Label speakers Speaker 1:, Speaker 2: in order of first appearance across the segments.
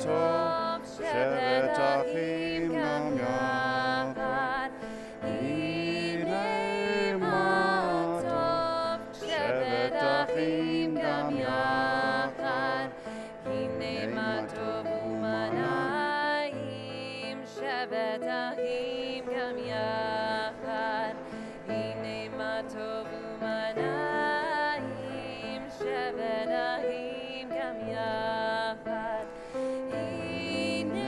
Speaker 1: טוב, שבת אחים גם יחד. הנה מה טוב, שבת אחים גם יחד. הנה מה טוב ומה נעים, שבת אחים גם יחד. הנה מה טוב ומה נעים, שבת אחים גם יחד. הנה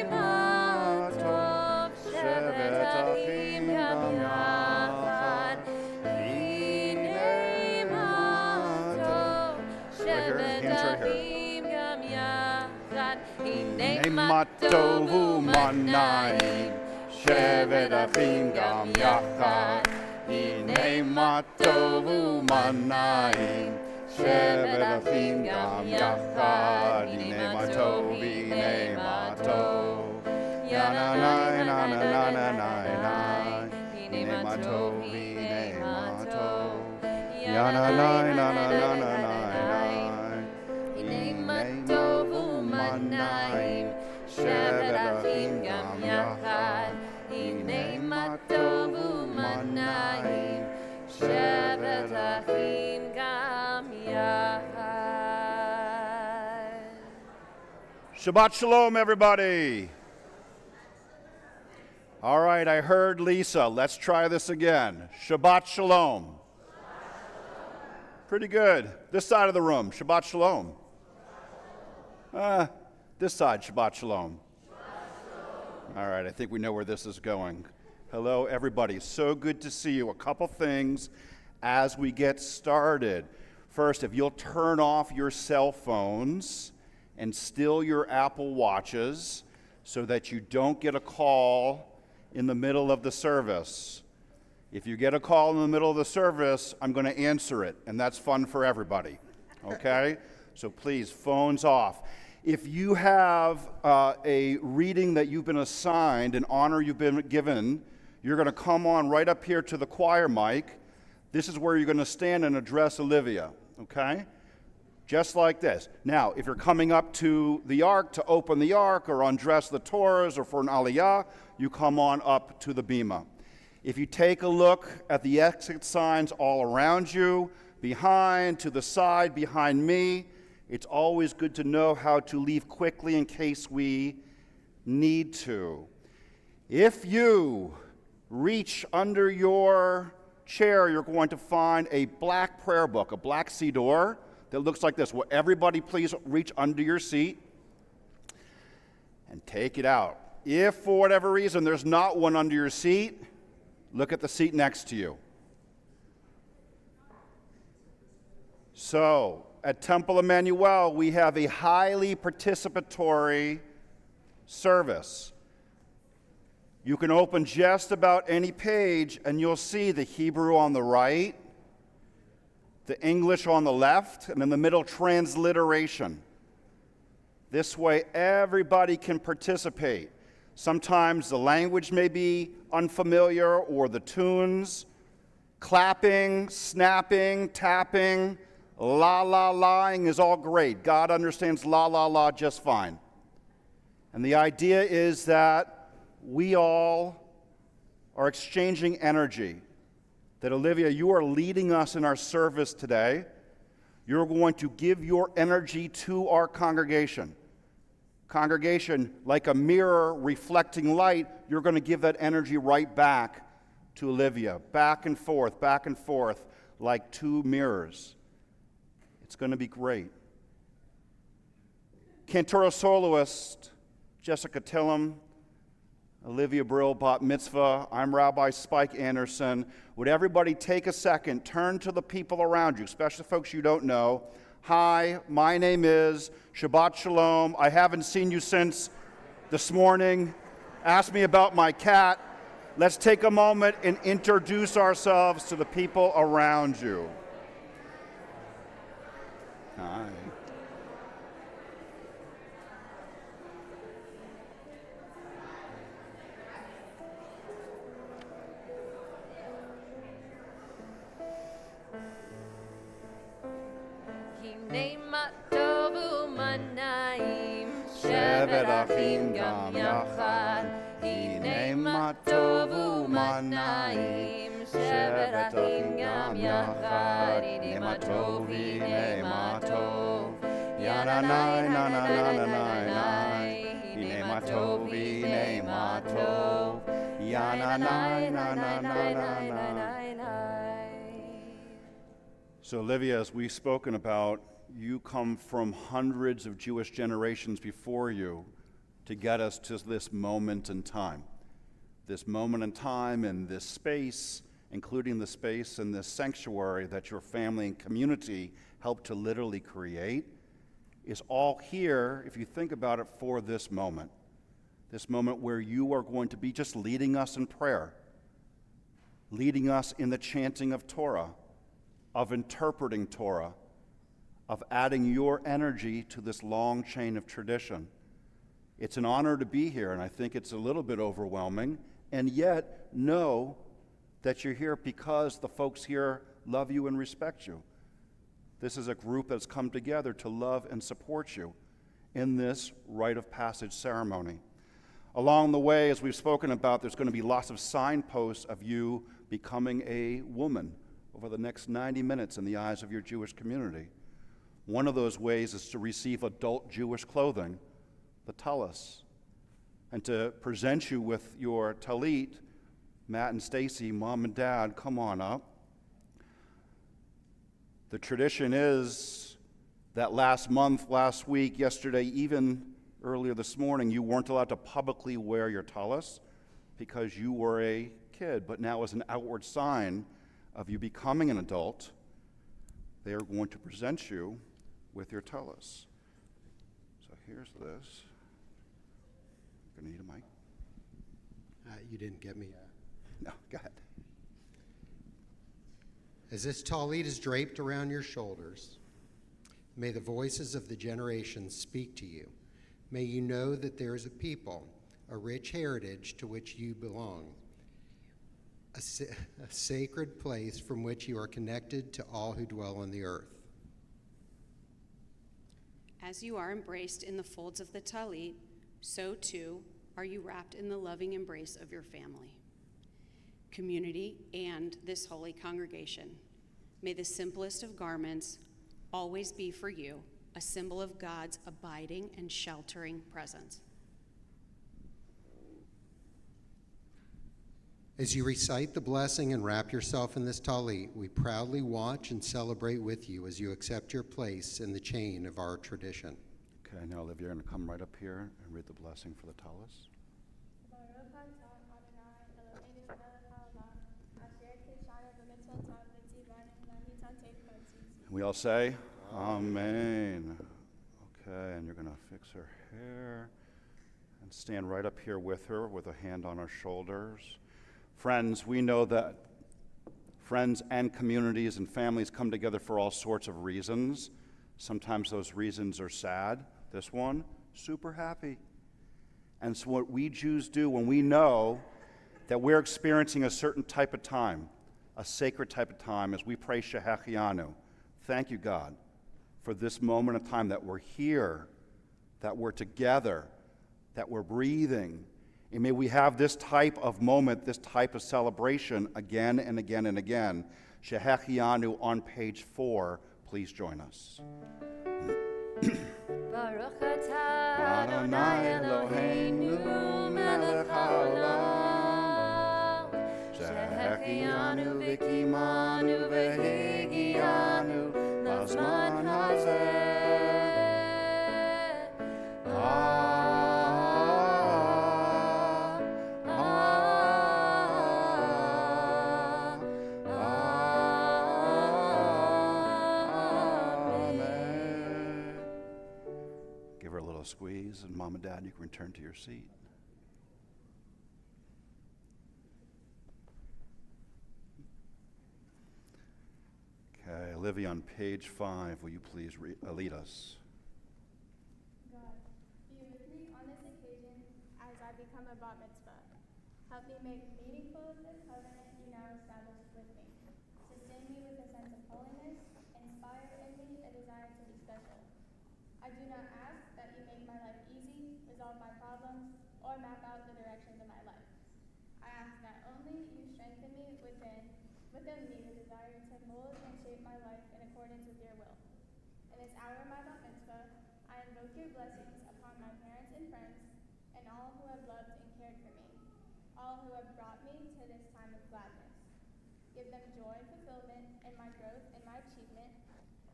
Speaker 1: מה טוב, שבת אחים גם יחד. הנה מה טוב, שבת אחים גם יחד. הנה מה טוב ומה נעים, שבת אחים גם יחד. הנה מה טוב ומה נעים, שבת אחים גם יחד. הנה מה טוב, הנה מה טוב. יא נה נה נה נה נה נה נה. הנה מה טוב, הנה מה טוב. יא נה נה נה נה נה נה נה. הנה מה טוב ומה נעים, שבת אחים גם יחד. הנה מה טוב ומה נעים, שבת אחים גם יחד.
Speaker 2: Shabbat Shalom, everybody. All right, I heard Lisa. Let's try this again. Shabbat Shalom. Pretty good. This side of the room, Shabbat Shalom. This side, Shabbat Shalom. All right, I think we know where this is going. Hello, everybody. So good to see you. A couple things as we get started. First, if you'll turn off your cell phones and still your Apple Watches so that you don't get a call in the middle of the service. If you get a call in the middle of the service, I'm going to answer it, and that's fun for everybody, okay? So please, phones off. If you have a reading that you've been assigned, an honor you've been given, you're going to come on right up here to the choir mic. This is where you're going to stand and address Olivia, okay? Just like this. Now, if you're coming up to the ark to open the ark or undress the Torahs or for an aliyah, you come on up to the bima. If you take a look at the exit signs all around you, behind, to the side, behind me, it's always good to know how to leave quickly in case we need to. If you reach under your chair, you're going to find a black prayer book, a black siddur that looks like this. Will everybody please reach under your seat and take it out. If for whatever reason there's not one under your seat, look at the seat next to you. So, at Temple Emanu-El, we have a highly participatory service. You can open just about any page and you'll see the Hebrew on the right, the English on the left, and in the middle, transliteration. This way, everybody can participate. Sometimes the language may be unfamiliar or the tunes. Clapping, snapping, tapping, la-la-laing is all great. God understands la-la-la just fine. And the idea is that we all are exchanging energy. That, Olivia, you are leading us in our service today. You're going to give your energy to our congregation. Congregation, like a mirror reflecting light, you're going to give that energy right back to Olivia, back and forth, like two mirrors. It's going to be great. Cantora soloist Jessica Tillum, Olivia Brill, Bat Mitzvah. I'm Rabbi Spike Anderson. Would everybody take a second, turn to the people around you, especially folks you don't know. Hi, my name is Shabbat Shalom. I haven't seen you since this morning. Ask me about my cat. Let's take a moment and introduce ourselves to the people around you. Hi.
Speaker 1: Name Tovu Manaim, shevet achim gam yachad, hine ma tov u'manayim, shevet achim gam yachad, hine ma tov, hine ma tov, yananai, nananai, hine ma tov, hine ma tov, yananai, nananai.
Speaker 2: So, Olivia, as we've spoken about, you come from hundreds of Jewish generations before you to get us to this moment in time. This moment in time and this space, including the space in this sanctuary that your family and community helped to literally create, is all here, if you think about it, for this moment. This moment where you are going to be just leading us in prayer, leading us in the chanting of Torah, of interpreting Torah, of adding your energy to this long chain of tradition. It's an honor to be here, and I think it's a little bit overwhelming, and yet know that you're here because the folks here love you and respect you. This is a group that's come together to love and support you in this rite of passage ceremony. Along the way, as we've spoken about, there's going to be lots of signposts of you becoming a woman over the next 90 minutes in the eyes of your Jewish community. One of those ways is to receive adult Jewish clothing, the tallis, and to present you with your talit. Matt and Stacy, mom and dad, come on up. The tradition is that last month, last week, yesterday, even earlier this morning, you weren't allowed to publicly wear your tallis because you were a kid, but now as an outward sign of you becoming an adult, they are going to present you with your tallis. So here's this. You're going to need a mic?
Speaker 3: You didn't get me.
Speaker 2: No, go ahead.
Speaker 3: As this talit is draped around your shoulders, may the voices of the generations speak to you. May you know that there is a people, a rich heritage to which you belong, a sacred place from which you are connected to all who dwell on the earth.
Speaker 4: As you are embraced in the folds of the talit, so too are you wrapped in the loving embrace of your family, community, and this holy congregation. May the simplest of garments always be for you a symbol of God's abiding and sheltering presence.
Speaker 3: As you recite the blessing and wrap yourself in this talit, we proudly watch and celebrate with you as you accept your place in the chain of our tradition.
Speaker 2: Okay, now Olivia, you're going to come right up here and read the blessing for the tallis. We all say, Amen. Okay, and you're going to fix her hair and stand right up here with her with a hand on her shoulders. Friends, we know that friends and communities and families come together for all sorts of reasons. Sometimes those reasons are sad. This one, super happy. And so what we Jews do when we know that we're experiencing a certain type of time, a sacred type of time, is we pray Shehechianu. Thank you, God, for this moment of time that we're here, that we're together, that we're breathing. And may we have this type of moment, this type of celebration again and again and again. Shehechianu on page 4. Please join us.
Speaker 1: Baruch atah Adonai Eloheinu melech haolam, shehechianu v'kimanu v'higianu lazman hazeh. Squeeze, and Mom and Dad, you can return to your seat. Okay, Olivia, on page 5, will you please lead us?
Speaker 5: God, be with me on this occasion as I become a bat mitzvah. Help me make meaningful of this covenant you now established with me. Sustain me with a sense of holiness, inspire in me a desire to be special. I do not ask that you make my life easy or map out the directions of my life. I ask that only you strengthen me within me the desire to mold and shape my life in accordance with your will. In this hour of my bat mitzvah, I invoke your blessings upon my parents and friends and all who have loved and cared for me, all who have brought me to this time of gladness. Give them joy and fulfillment in my growth and my achievement,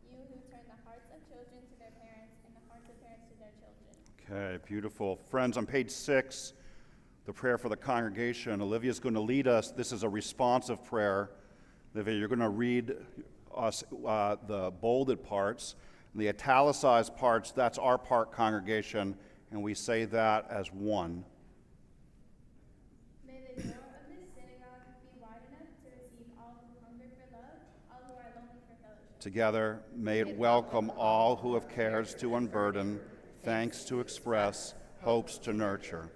Speaker 5: you who turn the hearts of children to their parents and the hearts of parents to their children.
Speaker 2: Okay, beautiful. Friends, on page 6, the prayer for the congregation, Olivia's going to lead us. This is a responsive prayer. Olivia, you're going to read us the bolded parts. And the italicized parts, that's our part, congregation, and we say that as one.
Speaker 5: May the door of this synagogue be wide enough to receive all who hunger for love, all who are longing for fellowship.
Speaker 2: Together, may it welcome all who have cares to unburden, thanks to express, hopes to nurture.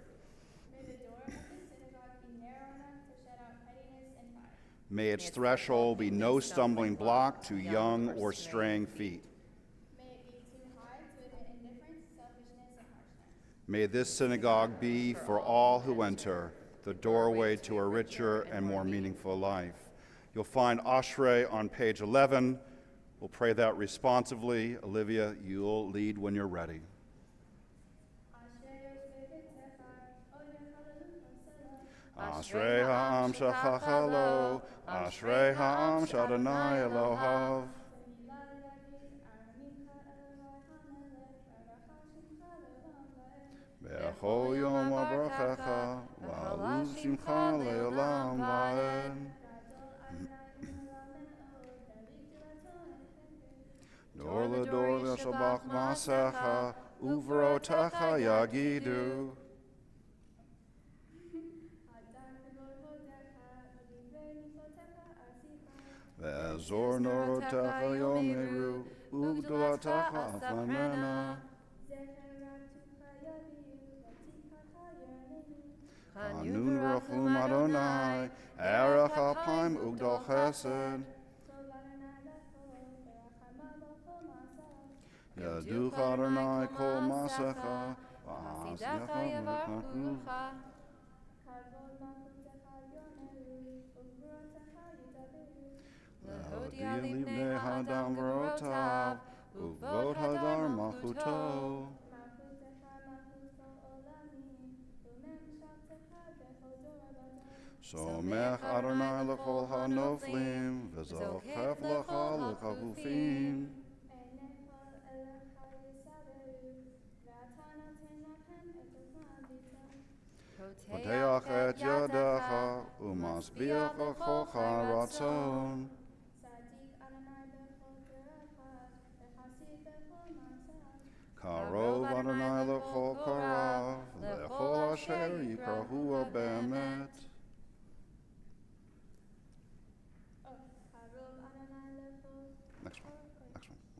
Speaker 5: May the door of this synagogue be narrow enough to shut out pettiness and pride.
Speaker 2: May its threshold be no stumbling block to young or straying feet.
Speaker 5: May it be too high to admit indifference, selfishness, and harshness.
Speaker 2: May this synagogue be, for all who enter, the doorway to a richer and more meaningful life. You'll find Ashrei on page 11. We'll pray that responsively. Olivia, you'll lead when you're ready. Ashrei ha'am shachachalo, Ashrei ha'am shadonai Elohav. B'chol yom ha'brachecha, v'alu simcha le'olam va'ed. Dor l'dor l'shabach masecha, uvrotecha yagidu. Ve'azor norotecha yomeru, ugdolatecha afamena. Hanun rachum Adonai, erech alpaim ugdol chesed. Yaduch Adonai kol masecha, v'asyecha v'chakrucha. Lehodia libnei hadam v'rotav, uvot hadar malchuto. Somech Adonai l'chol hanoflim, v'zochef l'cha l'chavufim. Poteach et yadecha, umasbiach l'chocha ratzon. Karov Adonai l'chol karav, l'chol asher yikrahu be'emet. Next one.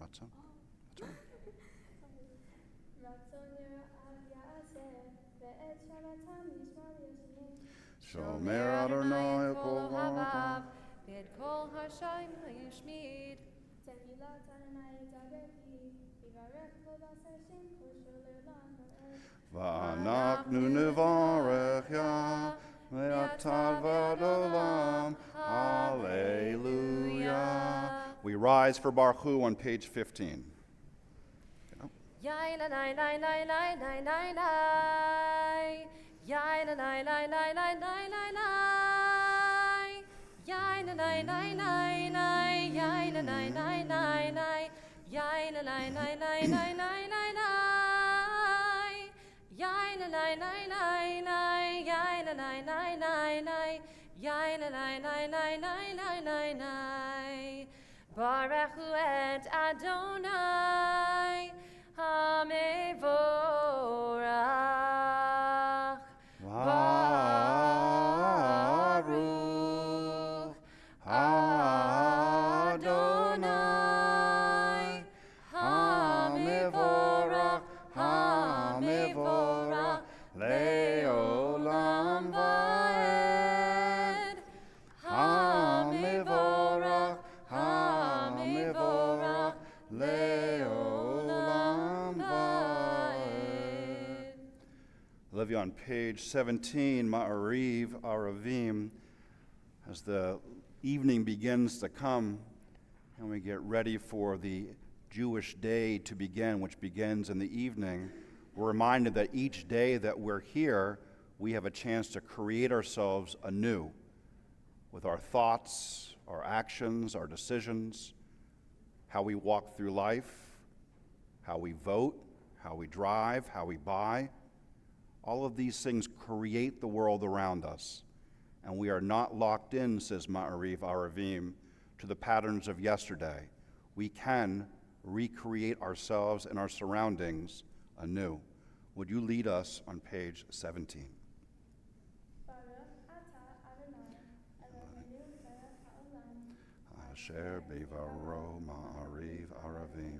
Speaker 2: Ratzon. Shomer Adonai kol ha'avav,
Speaker 6: Bid kol harshayim ha'yishmid.
Speaker 5: Tehilat Adonai Yitabechi, Yivarech kol Hashem kol sholem
Speaker 2: v'anachnu nevarech ya, me'atad v'ad olam, hallelujah. We rise for Baruch Hu on page 15.
Speaker 6: Yai la lai lai lai lai lai lai lai. Yai la lai lai lai lai lai lai lai. Yai la lai lai lai lai. Yai la lai lai lai lai. Yai la lai lai lai lai lai lai lai. Yai la lai lai lai lai. Yai la lai lai lai lai. Yai la lai lai lai lai lai lai lai. Baruch Hu et Adonai HaMevorach.
Speaker 2: Baruch Adonai HaMevorach, HaMevorach, le'olam va'ed. HaMevorach, HaMevorach, le'olam Olivia, on page 17, Ma'ariv Aravim, as the evening begins to come and we get ready for the Jewish day to begin, which begins in the evening, we're reminded that each day that we're here, we have a chance to create ourselves anew with our thoughts, our actions, our decisions, how we walk through life, how we vote, how we drive, how we buy. All of these things create the world around us, and we are not locked in, says Ma'ariv Aravim, to the patterns of yesterday. We can recreate ourselves and our surroundings anew. Would you lead us on page 17? Asher bivaro Ma'ariv Aravim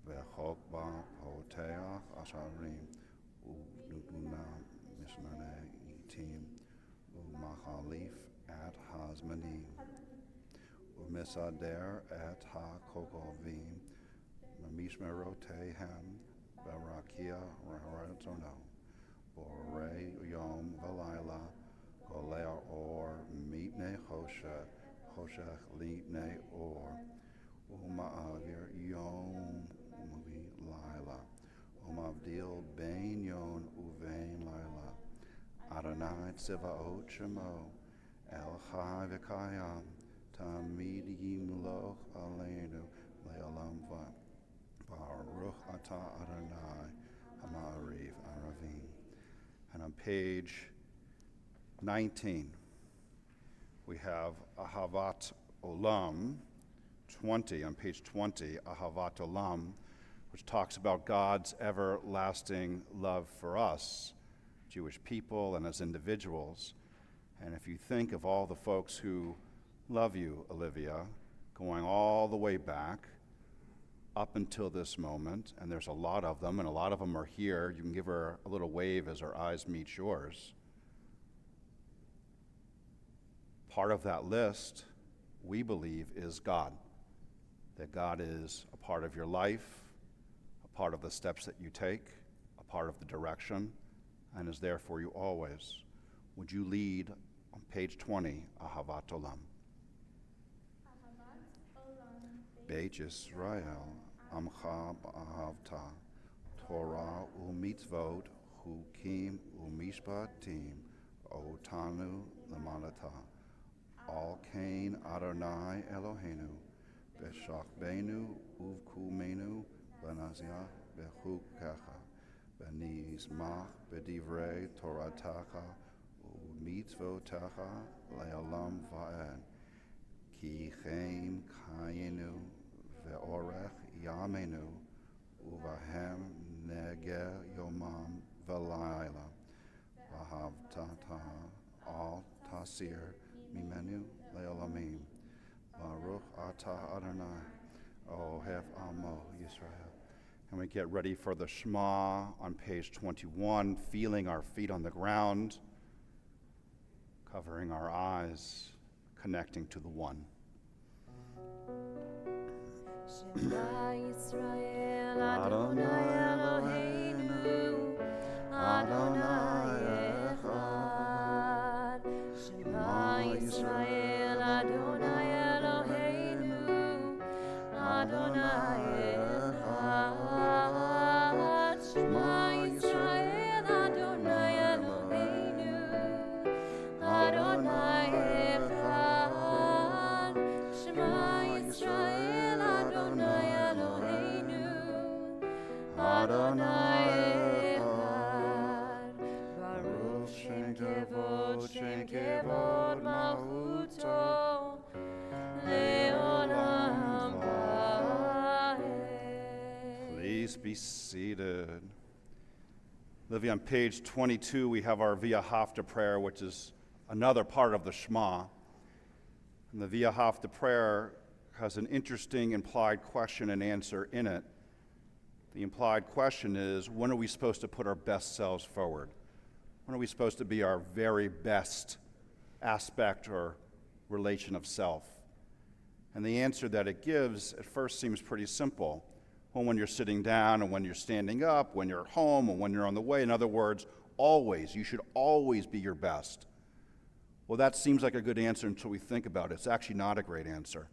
Speaker 2: v'chok ba poteach asharim u'nutuna mishnane itim u'machalif at hazmanim u'misader at ha-kokovim mishmerotehem v'rakia ra'ratzono borei yom v'layla golea or mitne choshech Choshech Lipnei Or, Uma'avir Yom Uvi Laila, Umavdil Bein Yon Uvein Laila, Adonai Tzivaot Shemo, El Chai V'Kayam, Tamid Yimloch Aleinu, Le'olam Baruch Ata Adonai, Ha'ma'ariv Aravim. And on page 19, we have Ahavat Olam 20, on page 20, Ahavat Olam, which talks about God's everlasting love for us, Jewish people and as individuals. And if you think of all the folks who love you, Olivia, going all the way back up until this moment, and there's a lot of them, and a lot of them are here. You can give her a little wave as her eyes meet yours. Part of that list, we believe, is God. That God is a part of your life, a part of the steps that you take, a part of the direction, and is there for you always. Would you lead on page 20, Ahavat Olam? Beit Yisrael, Amcha Ba'ahavta, Torah u'mitzvot, Chukim u'mishpatim, Otanu Lamanata. Al Kain Adonai Eloheinu, Beshachbenu Uvkumenu, Benazia Bechukecha, Benizmach Bedivrei Toratacha, Umitzvotecha Leolam Va'ed, Ki Chaim Kayenu, Ve'orech Yamenu, Uvahem Neger Yomam Velayla, Vahavtata Al Tasir, Mimenu le'olamim, Baruch Ata Adonai, Ohev Amo Yisrael. And we get ready for the Shema on page 21, feeling our feet on the ground, covering our eyes, connecting to the one.
Speaker 6: Shema Yisrael, Adonai Eloheinu, Adonai Echad. Shema Yisrael, Adonai Eloheinu, Adonai Echad. Shema Yisrael, Adonai Eloheinu, Adonai Echad. Shema Yisrael, Adonai Eloheinu, Adonai Echad. Baruch Shem Kevod Mahuto Leolam Vaed.
Speaker 2: Please be seated. Livy, on page 22, we have our Via Hafta prayer, which is another part of the Shema. And the Via Hafta prayer has an interesting implied question and answer in it. The implied question is, when are we supposed to put our best selves forward? When are we supposed to be our very best aspect or relation of self? And the answer that it gives at first seems pretty simple. Well, when you're sitting down and when you're standing up, when you're home and when you're on the way. In other words, always. You should always be your best. Well, that seems like a good answer until we think about it. It's actually not a great answer.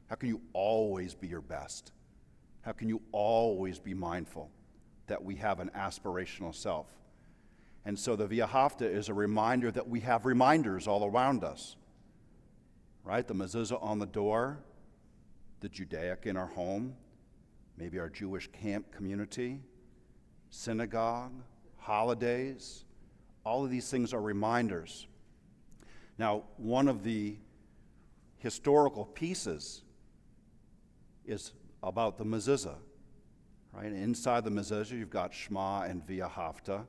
Speaker 2: How can you always be your best? How can you always be mindful that we have an aspirational self? And so the V'ahavta is a reminder that we have reminders all around us, right? The mezuzah on the door, the Judaic in our home, maybe our Jewish camp community, synagogue, holidays. All of these things are reminders. Now, one of the historical pieces is about the mezuzah, right? Inside the mezuzah, you've got Shema and V'ahavta.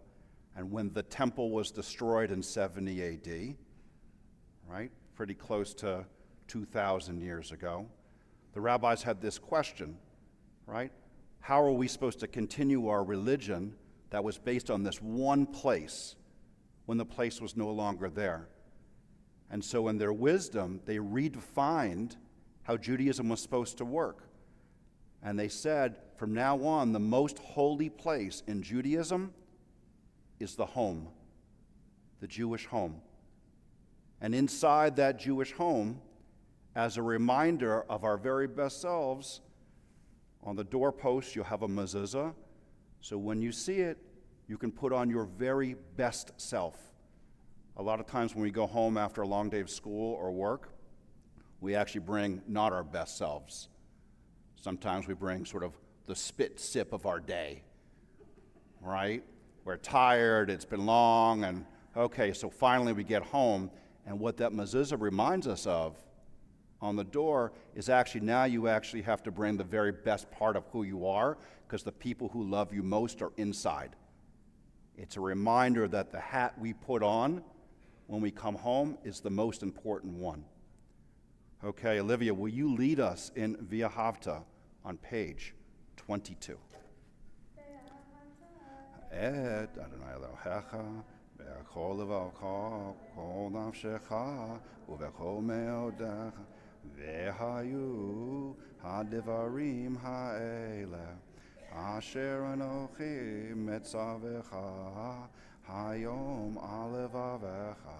Speaker 2: And when the temple was destroyed in 70 AD, right, pretty close to 2,000 years ago, the rabbis had this question, right? How are we supposed to continue our religion that was based on this one place when the place was no longer there? And so in their wisdom, they redefined how Judaism was supposed to work. And they said, from now on, the most holy place in Judaism is the home, the Jewish home. And inside that Jewish home, as a reminder of our very best selves, on the doorpost you'll have a mezuzah, so when you see it, you can put on your very best self. A lot of times when we go home after a long day of school or work, we actually bring not our best selves. Sometimes we bring sort of the spit sip of our day, right? We're tired, it's been long, and okay, so finally we get home, and what that mezuzah reminds us of on the door is actually now you actually have to bring the very best part of who you are, because the people who love you most are inside. It's a reminder that the hat we put on when we come home is the most important one. Okay, Olivia, will you lead us in V'ahavta on page 22? Et Adonai Elohecha b'chol levacha kol nafshecha ubechol meodecha v'hayu hadivarim ha'ele asher anochi metzavecha hayom alevavecha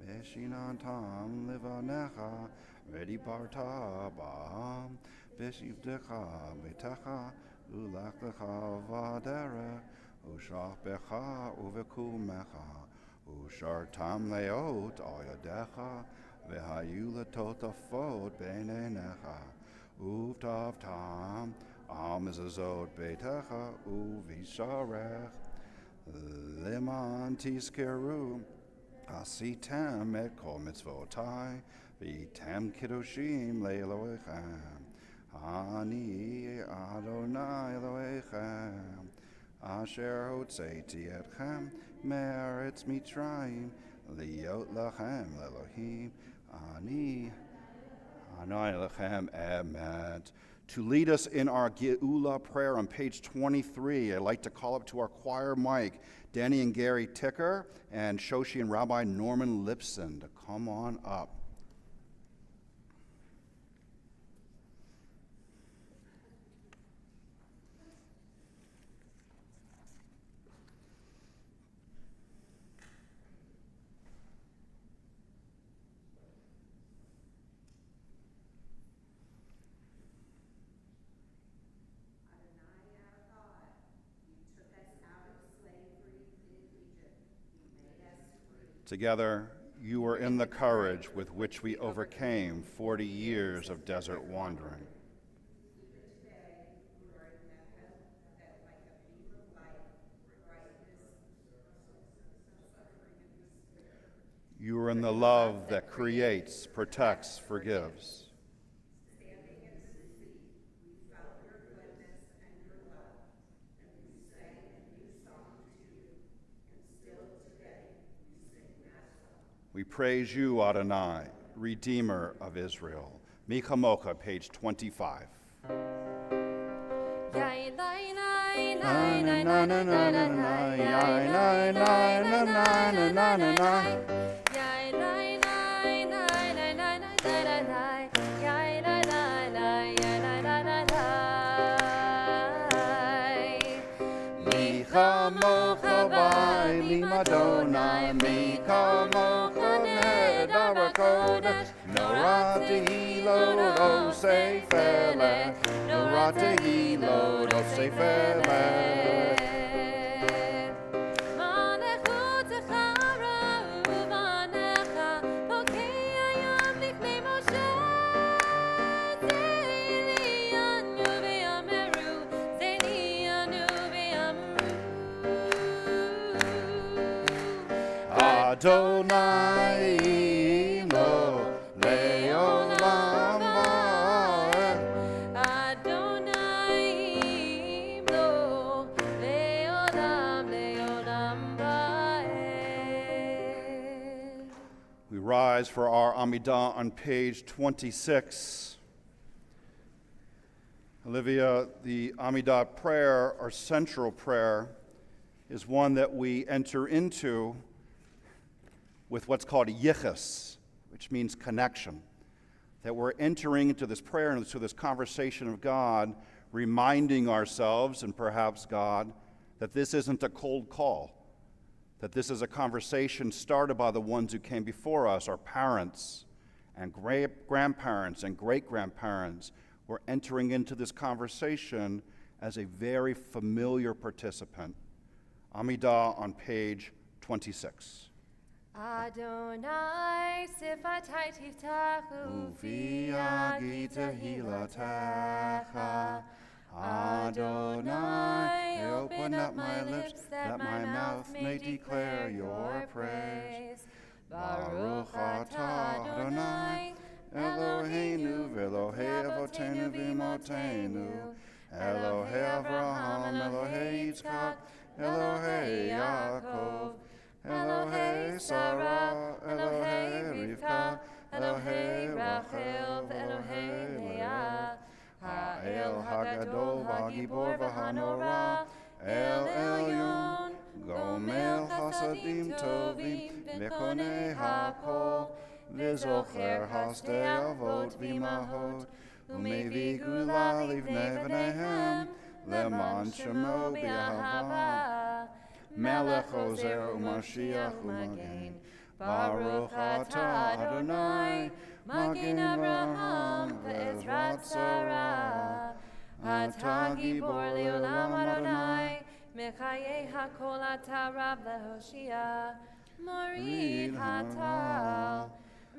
Speaker 2: v'shinantam levanecha v'dibarta ba'am v'shivdecha b'techa ulachlecha v'derech Ushach becha uvekumecha, ushartam leot al yadecha, vehayu letotafot beinenecha, uvtavtam al mezuzot beitecha, uvisharech, leman tiskeru, asitem et kol mitzvotai, vitem kiddushim le'elohechem, ani Adonai Elohechem, Asher hotzeiti etchem me'eretz Mitzrayim liot lachem le'Elohim ani lachem emet. To lead us in our Geula prayer on page 23, I'd like to call up to our choir mic Danny and Gary Ticker and Shoshi and Rabbi Norman Lipson to come on up. Together, you were in the courage with which we overcame 40 years of desert wandering. You are in the love that creates, protects, forgives. We praise you, Adonai, Redeemer of Israel. Mika Mocha, page 25. Mika Mocha, Elohim Adonai mi kamocho nehedar kodesh Nora tehilo lo sefelech Nora tehilo lo sefelech Adonai lo leolam vaed.
Speaker 6: Adonai lo leolam vaed.
Speaker 2: We rise for our Amidah on page 26. Olivia, the Amidah prayer, our central prayer, is one that we enter into with what's called a yichus, which means connection. That we're entering into this prayer and into this conversation of God, reminding ourselves, and perhaps God, that this isn't a cold call, that this is a conversation started by the ones who came before us, our parents and grandparents and great-grandparents. We're entering into this conversation as a very familiar participant. Amidah on page 26.
Speaker 6: Adonai sifatai tiftachu
Speaker 2: Uviagi tehilatecha. Adonai, open up my lips that my mouth may declare your praise. Baruch atah Adonai, Eloheinu v'Elohei avotenu v'imotenu, Elohei Avraham, Elohei Yitzchak, Elohei Yaakov, Elohei Sarah, Elohei Rivka, Elohei Rachel, Elohei Leah, Ha'el Hagadol v'Hagibor v'Hanora, El Elyon, Gomel Chasadim Tovim, V'konei HaKol, V'zocher Hasdei Avot v'Imahot, U'mevi Gula livnei v'neihem, Leman Shemo b'Ahava, Melech Ozer u'Mashiach u'Magen, Baruch atah Adonai, Magen Avraham ve'Ezrat Sarah, Atah Gibor le'olam Adonai, Mechayei hakol atah Rav le'Hoshia, Morid hatah,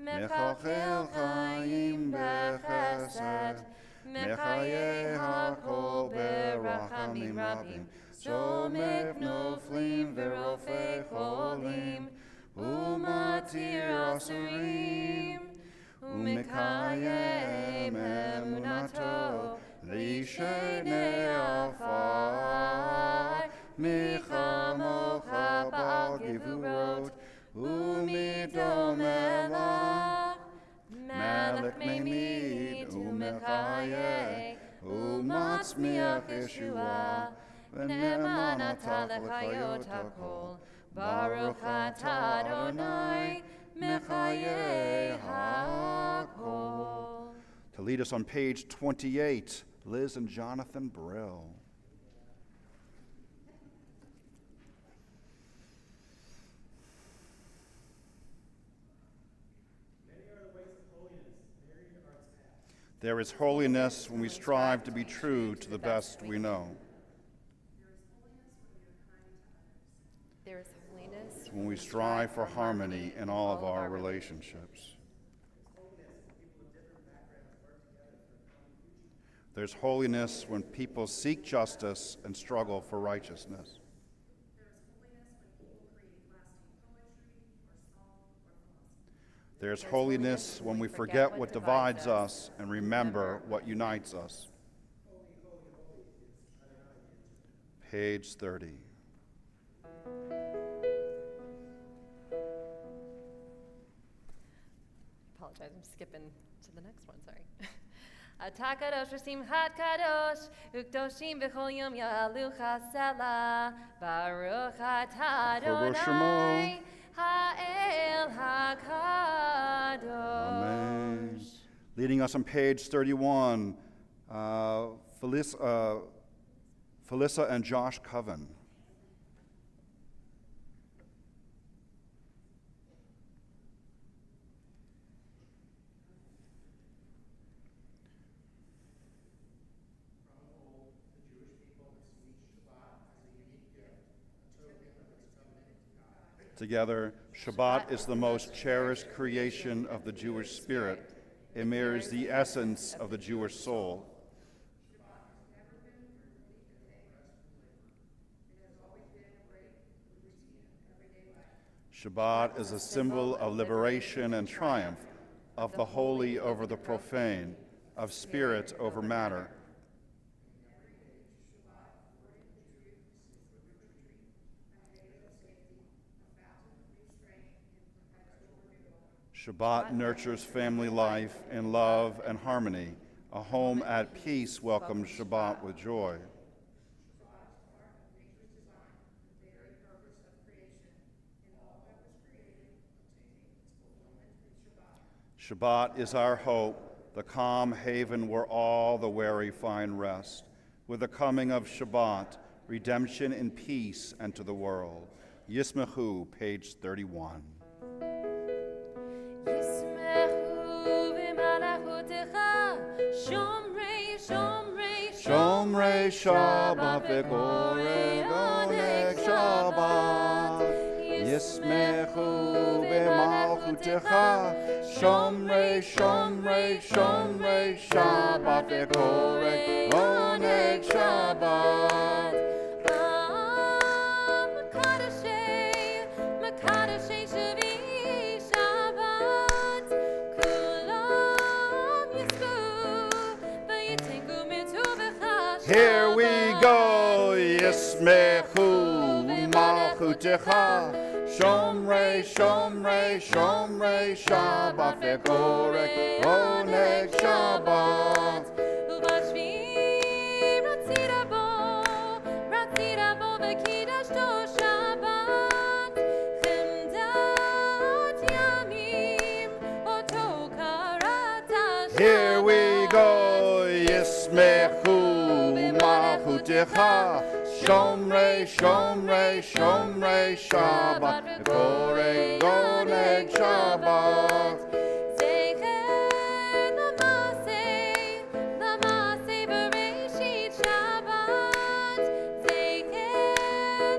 Speaker 2: Mechachel chayim b'chesed, Mechayei hakol berachamim rabim, Somech noflim v'rofei cholim, Umatir asurim, Umekayem emunato, Lishenei afar, Michamocha bal gevurot, Umidom elach, Melech memid, Umechayeh, Umatzmiach Yeshua, V'ne'eman atah l'chayot hakol, Baruch atah Adonai, Mechayeh hakol. To lead us on page 28, Liz and Jonathan Brill. There is holiness when we strive to be true to the best we know.
Speaker 6: There is holiness
Speaker 2: When we strive for harmony in all of our relationships. There's holiness when people seek justice and struggle for righteousness. There's holiness when we forget what divides us and remember what unites us. Page 30.
Speaker 6: Apologize, I'm skipping to the next one, sorry. Atah kadosh v'simchat kadosh, u'kdoshim b'chol yom ya'alu chasela, Baruch atah Adonai, ha'el ha'kadosh.
Speaker 2: Amen. Leading us on page 31, Felissa and Josh Coven. Together, Shabbat is the most cherished creation of the Jewish spirit. It mirrors the essence of the Jewish soul. Shabbat is a symbol of liberation and triumph, of the holy over the profane, of spirit over matter. Shabbat nurtures family life in love and harmony. A home at peace welcomes Shabbat with joy. Shabbat is our hope, the calm haven where all the weary find rest. With the coming of Shabbat, redemption and peace enter the world. Yismechu, page 31. Shomrei Shabbat v'korei oneg Shabbat. Yismechu b'malchutecha. Shomrei, Shomrei, Shomrei Shabbat v'korei oneg Shabbat. Here we go, Yismechu Malchutecha, Shomrei, Shomrei, Shomrei Shabbat v'korei oneg Shabbat. Here we go, Yismechu Malchutecha, Shomrei, Shomrei, Shomrei Shabbat v'korei oneg Shabbat.
Speaker 6: Zecher Namaste Bereshit Shabbat. Zecher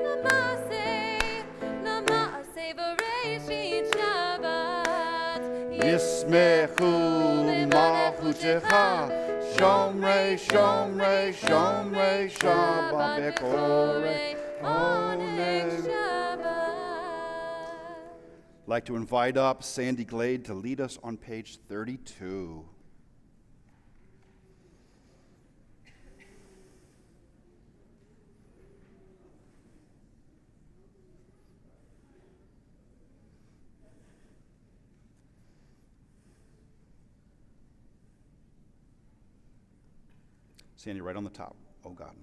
Speaker 6: Namaste Bereshit Shabbat.
Speaker 2: Yismechu Malchutecha, Shomrei, Shomrei, Shomrei Shabbat v'korei oneg Shabbat. I'd like to invite up Sandy Glade to lead us on page 32. Sandy, right on the top. Oh, God.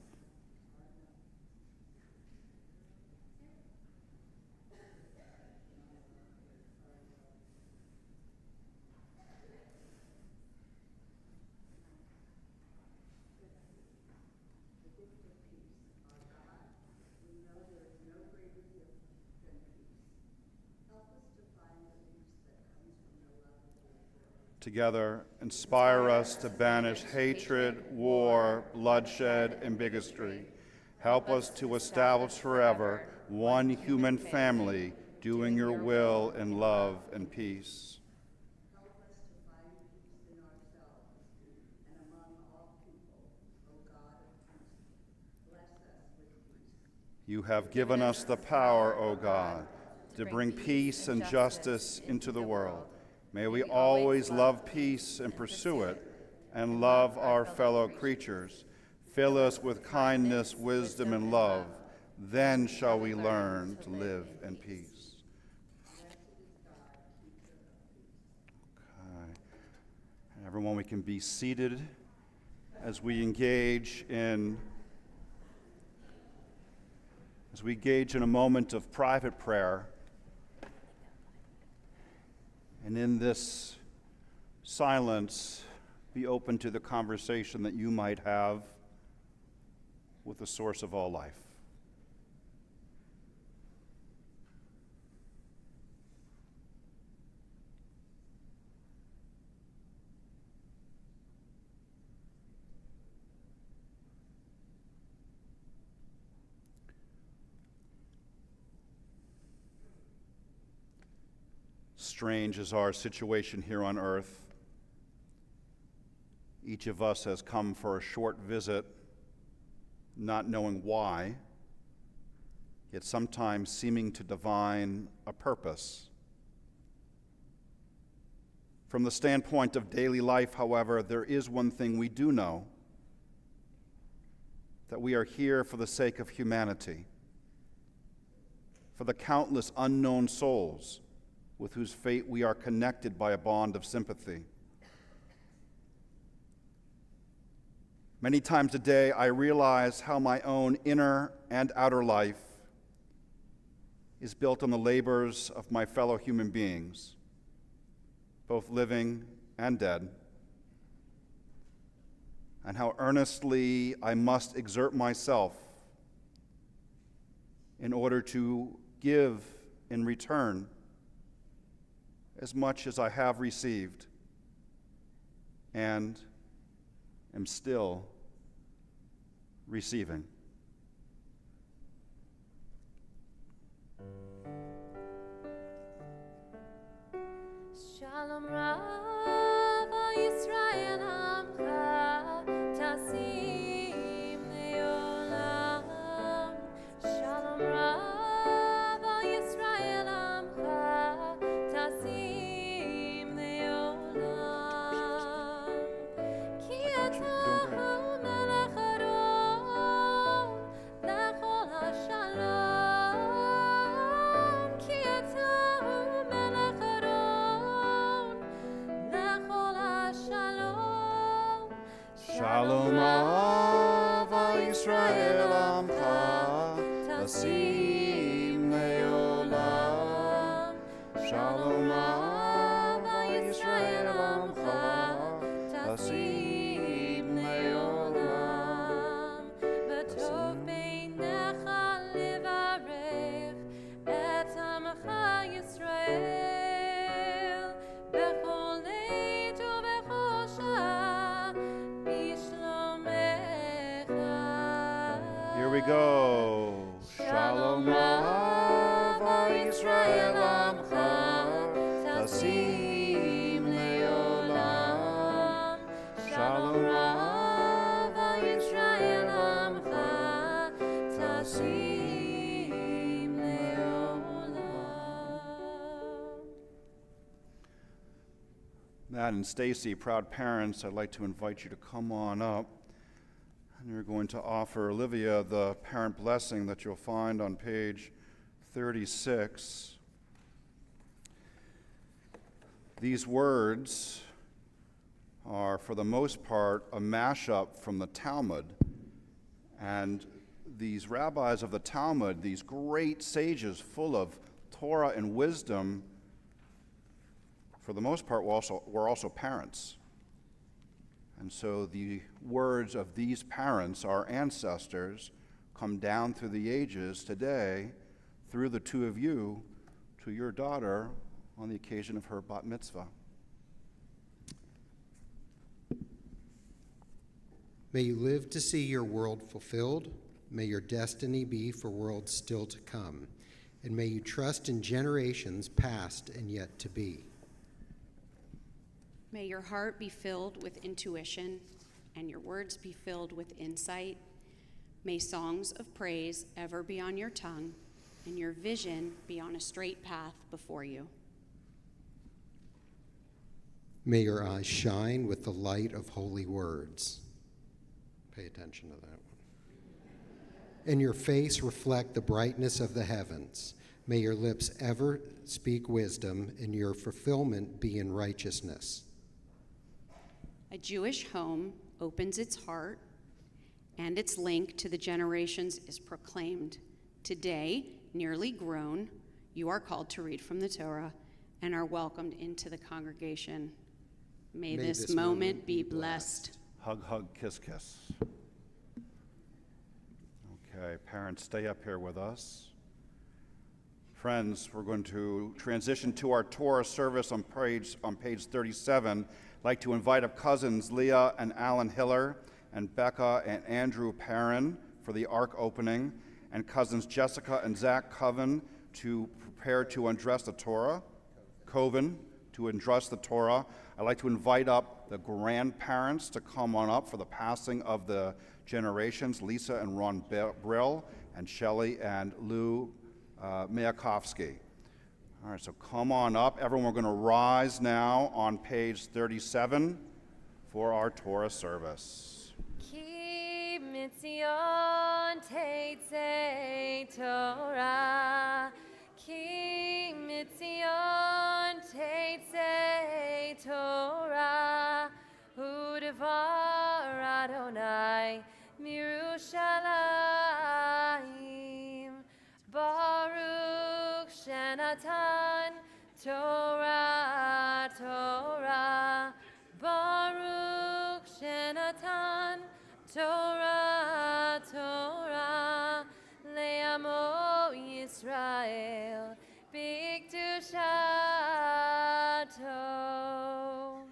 Speaker 2: Together, inspire us to banish hatred, war, bloodshed, and bigotry. Help us to establish forever one human family, doing your will in love and peace.
Speaker 7: Help us to find peace in ourselves and among all people, O God of peace. Bless us with peace.
Speaker 2: You have given us the power, O God, to bring peace and justice into the world. May we always love peace and pursue it, and love our fellow creatures. Fill us with kindness, wisdom, and love. Then shall we learn to live in peace. Okay. Everyone, we can be seated as we engage in a moment of private prayer. And in this silence, be open to the conversation that you might have with the source of all life. strange as our situation here on earth, each of us has come for a short visit, not knowing why, yet sometimes seeming to divine a purpose. From the standpoint of daily life, however, there is one thing we do know, that we are here for the sake of humanity, for the countless unknown souls with whose fate we are connected by a bond of sympathy. Many times a day, I realize how my own inner and outer life is built on the labors of my fellow human beings, both living and dead, and how earnestly I must exert myself in order to give in return as much as I have received and am still receiving.
Speaker 6: Shalom Rav Yisrael Amcha Tasim Leolam. Shalom Rav Yisrael Amcha Tasim Leolam. Ki ata melech Adon lechol hashalom. Ki ata melech Adon lechol hashalom.
Speaker 2: Shalom Rav Yisrael Amcha Tasim Leolam. Shalom Rav Yisrael Amcha Tasim Leolam.
Speaker 6: B'tov beinecha levarech et amcha Yisrael b'chol leit ub'chol shah b'shlomecha.
Speaker 2: Here we go. Shalom Rav Yisrael Amcha Tasim Leolam. Shalom Rav Yisrael Amcha Tasim Leolam. Matt and Stacy, proud parents, I'd like to invite you to come on up. And you're going to offer Olivia the parent blessing that you'll find on page 36. These words are, for the most part, a mashup from the Talmud. And these rabbis of the Talmud, these great sages full of Torah and wisdom, for the most part, were also parents. And so the words of these parents, our ancestors, come down through the ages today, through the two of you, to your daughter on the occasion of her bat mitzvah.
Speaker 3: May you live to see your world fulfilled. May your destiny be for worlds still to come. And may you trust in generations past and yet to be.
Speaker 4: May your heart be filled with intuition and your words be filled with insight. May songs of praise ever be on your tongue and your vision be on a straight path before you.
Speaker 3: May your eyes shine with the light of holy words. Pay attention to that one. And your face reflect the brightness of the heavens. May your lips ever speak wisdom and your fulfillment be in righteousness.
Speaker 4: A Jewish home opens its heart, and its link to the generations is proclaimed. Today, nearly grown, you are called to read from the Torah and are welcomed into the congregation. May this moment be blessed.
Speaker 2: Hug, hug, kiss, kiss. Okay, parents, stay up here with us. Friends, we're going to transition to our Torah service on page 37. I'd like to invite up cousins Leah and Alan Hiller and Becca and Andrew Perrin for the ark opening, and cousins Jessica and Zach Coven to prepare to undress the Torah. Coven to address the Torah. I'd like to invite up the grandparents to come on up for the passing of the generations, Lisa and Ron Brill, and Shelley and Lou Mayakovsky. All right, so come on up. Everyone, we're going to rise now on page 37 for our Torah service.
Speaker 6: Ki mitzion teitzei Torah, Ki mitzion teitzei Torah, U'devar Adonai mirushalayim, Baruch shenatan Torah, Torah, Baruch shenatan Torah, Torah, le'amo Yisrael, b'kedushato.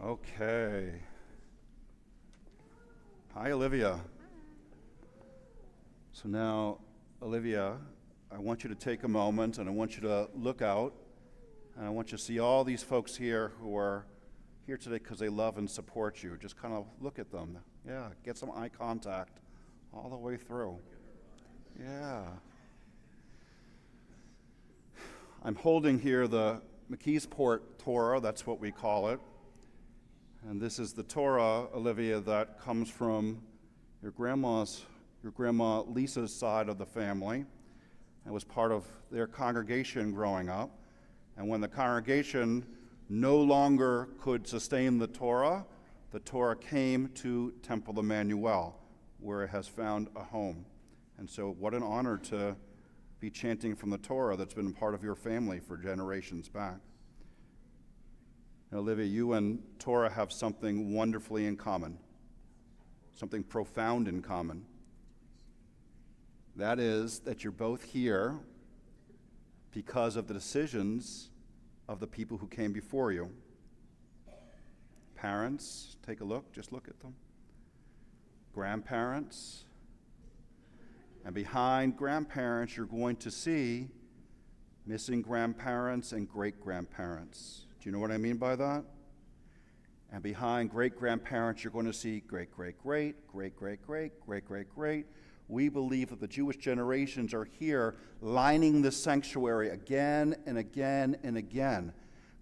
Speaker 2: Okay. Hi, Olivia. So now, Olivia, I want you to take a moment and I want you to look out and I want you to see all these folks here who are here today because they love and support you. Just kind of look at them. Yeah, get some eye contact all the way through. Yeah. I'm holding here the McKeesport Torah, that's what we call it. And this is the Torah, Olivia, that comes from your grandma Lisa's side of the family. It was part of their congregation growing up. And when the congregation no longer could sustain the Torah came to Temple Emanu-El, where it has found a home. And so what an honor to be chanting from the Torah that's been part of your family for generations back. Now, Olivia, you and Torah have something wonderfully in common, something profound in common. That is that you're both here because of the decisions of the people who came before you. Parents, take a look, just look at them. Grandparents. And behind grandparents, you're going to see missing grandparents and great-grandparents. Do you know what I mean by that? And behind great-grandparents, you're going to see great-great-great, great-great-great, great-great-great. We believe that the Jewish generations are here lining the sanctuary again and again and again.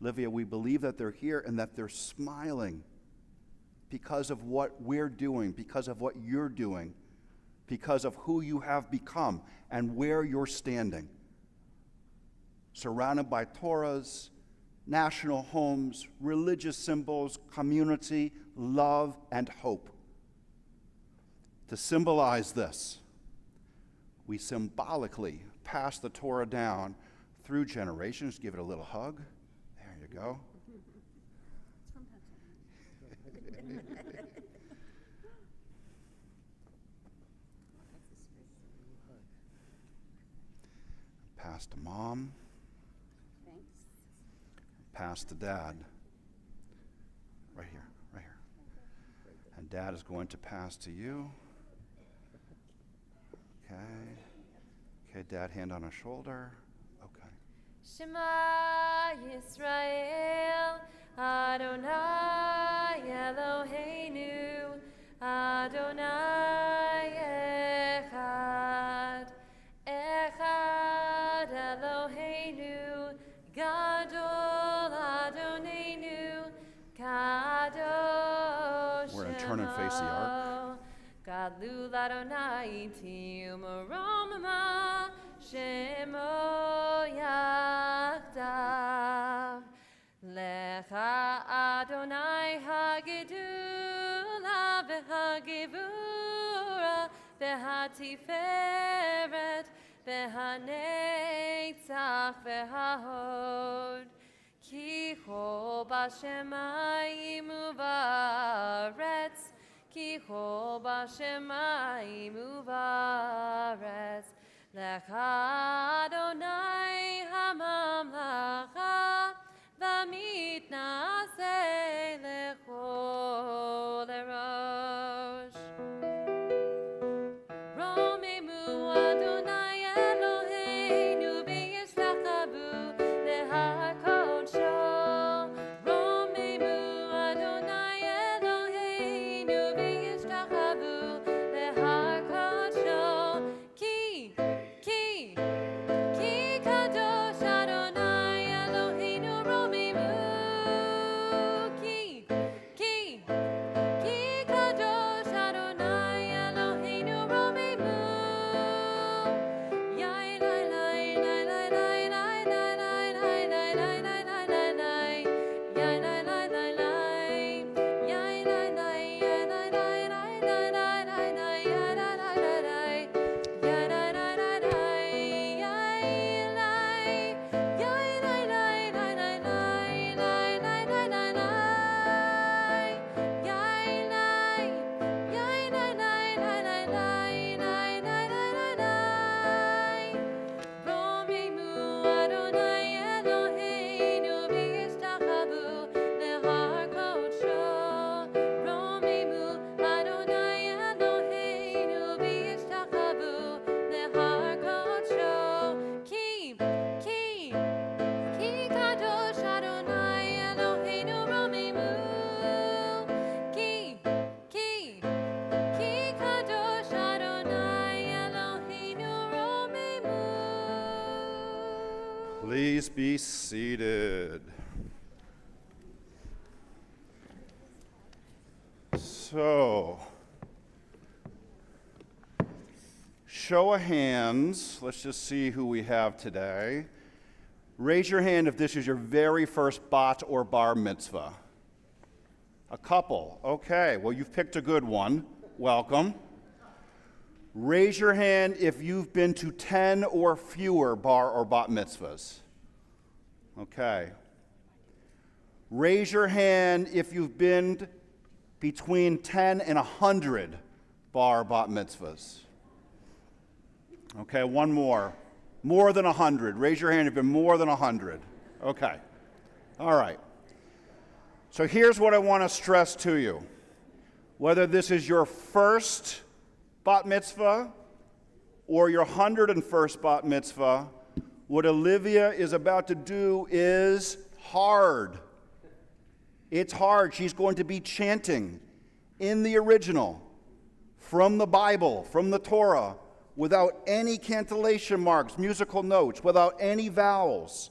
Speaker 2: Livia, we believe that they're here and that they're smiling because of what we're doing, because of what you're doing, because of who you have become and where you're standing. Surrounded by Torahs, national homes, religious symbols, community, love, and hope. To symbolize this, we symbolically pass the Torah down through generations. Give it a little hug. There you go. Pass to Mom. Pass to Dad. Right here, right here. And Dad is going to pass to you. Okay, Dad, hand on a shoulder. Okay.
Speaker 6: Shema Yisrael, Adonai Eloheinu, Adonai Echad, Echad Eloheinu, Gadol Adonenu, Kadosh.
Speaker 2: We're going to turn and face the ark.
Speaker 6: Gadlu Adonai Tiyum Romama, Shemo Yachdav, Lecha Adonai Hagedula V'Hagevura V'Hatiferet V'Hanetzach V'Hahod, Ki Ho B'Shemayim U'Ba'aretz, Ki Ho B'Shemayim U'Ba'aretz, Lecha Adonai HaMamlacha, V'mitnaseh lechol erosh. Romemu Adonai Eloheinu
Speaker 2: Please be seated. So, show of hands. Let's just see who we have today. Raise your hand if this is your very first bat or bar mitzvah. A couple. Okay, well, you've picked a good one. Welcome. Raise your hand if you've been to 10 or fewer bar or bat mitzvahs. Okay. Raise your hand if you've been between 10 and 100 bar or bat mitzvahs. Okay, one more. More than 100. Raise your hand if you've been more than 100. Okay. All right. So here's what I want to stress to you. Whether this is your first bat mitzvah or your 101st bat mitzvah, what Olivia is about to do is hard. It's hard. She's going to be chanting in the original, from the Bible, from the Torah, without any cantillation marks, musical notes, without any vowels.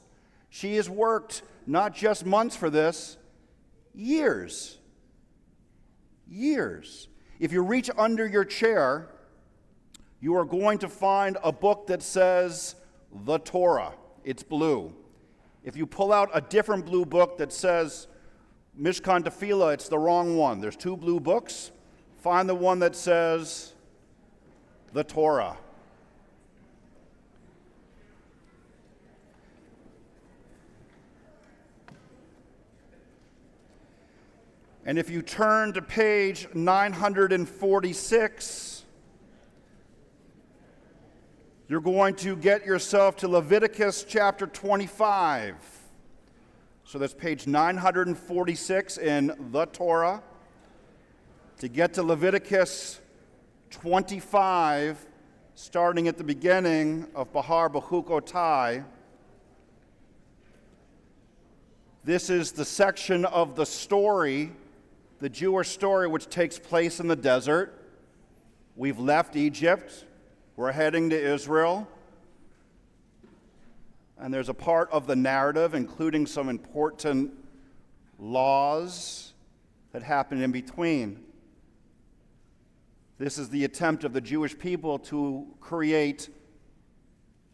Speaker 2: She has worked not just months for this, years. Years. If you reach under your chair, you are going to find a book that says the Torah. It's blue. If you pull out a different blue book that says Mishkan Tefillah, it's the wrong one. There's two blue books. Find the one that says the Torah. And if you turn to page 946, you're going to get yourself to Leviticus chapter 25. So that's page 946 in the Torah. To get to Leviticus 25, starting at the beginning of Bahar Bechukotai, this is the section of the story, the Jewish story, which takes place in the desert. We've left Egypt. We're heading to Israel. And there's a part of the narrative, including some important laws that happen in between. This is the attempt of the Jewish people to create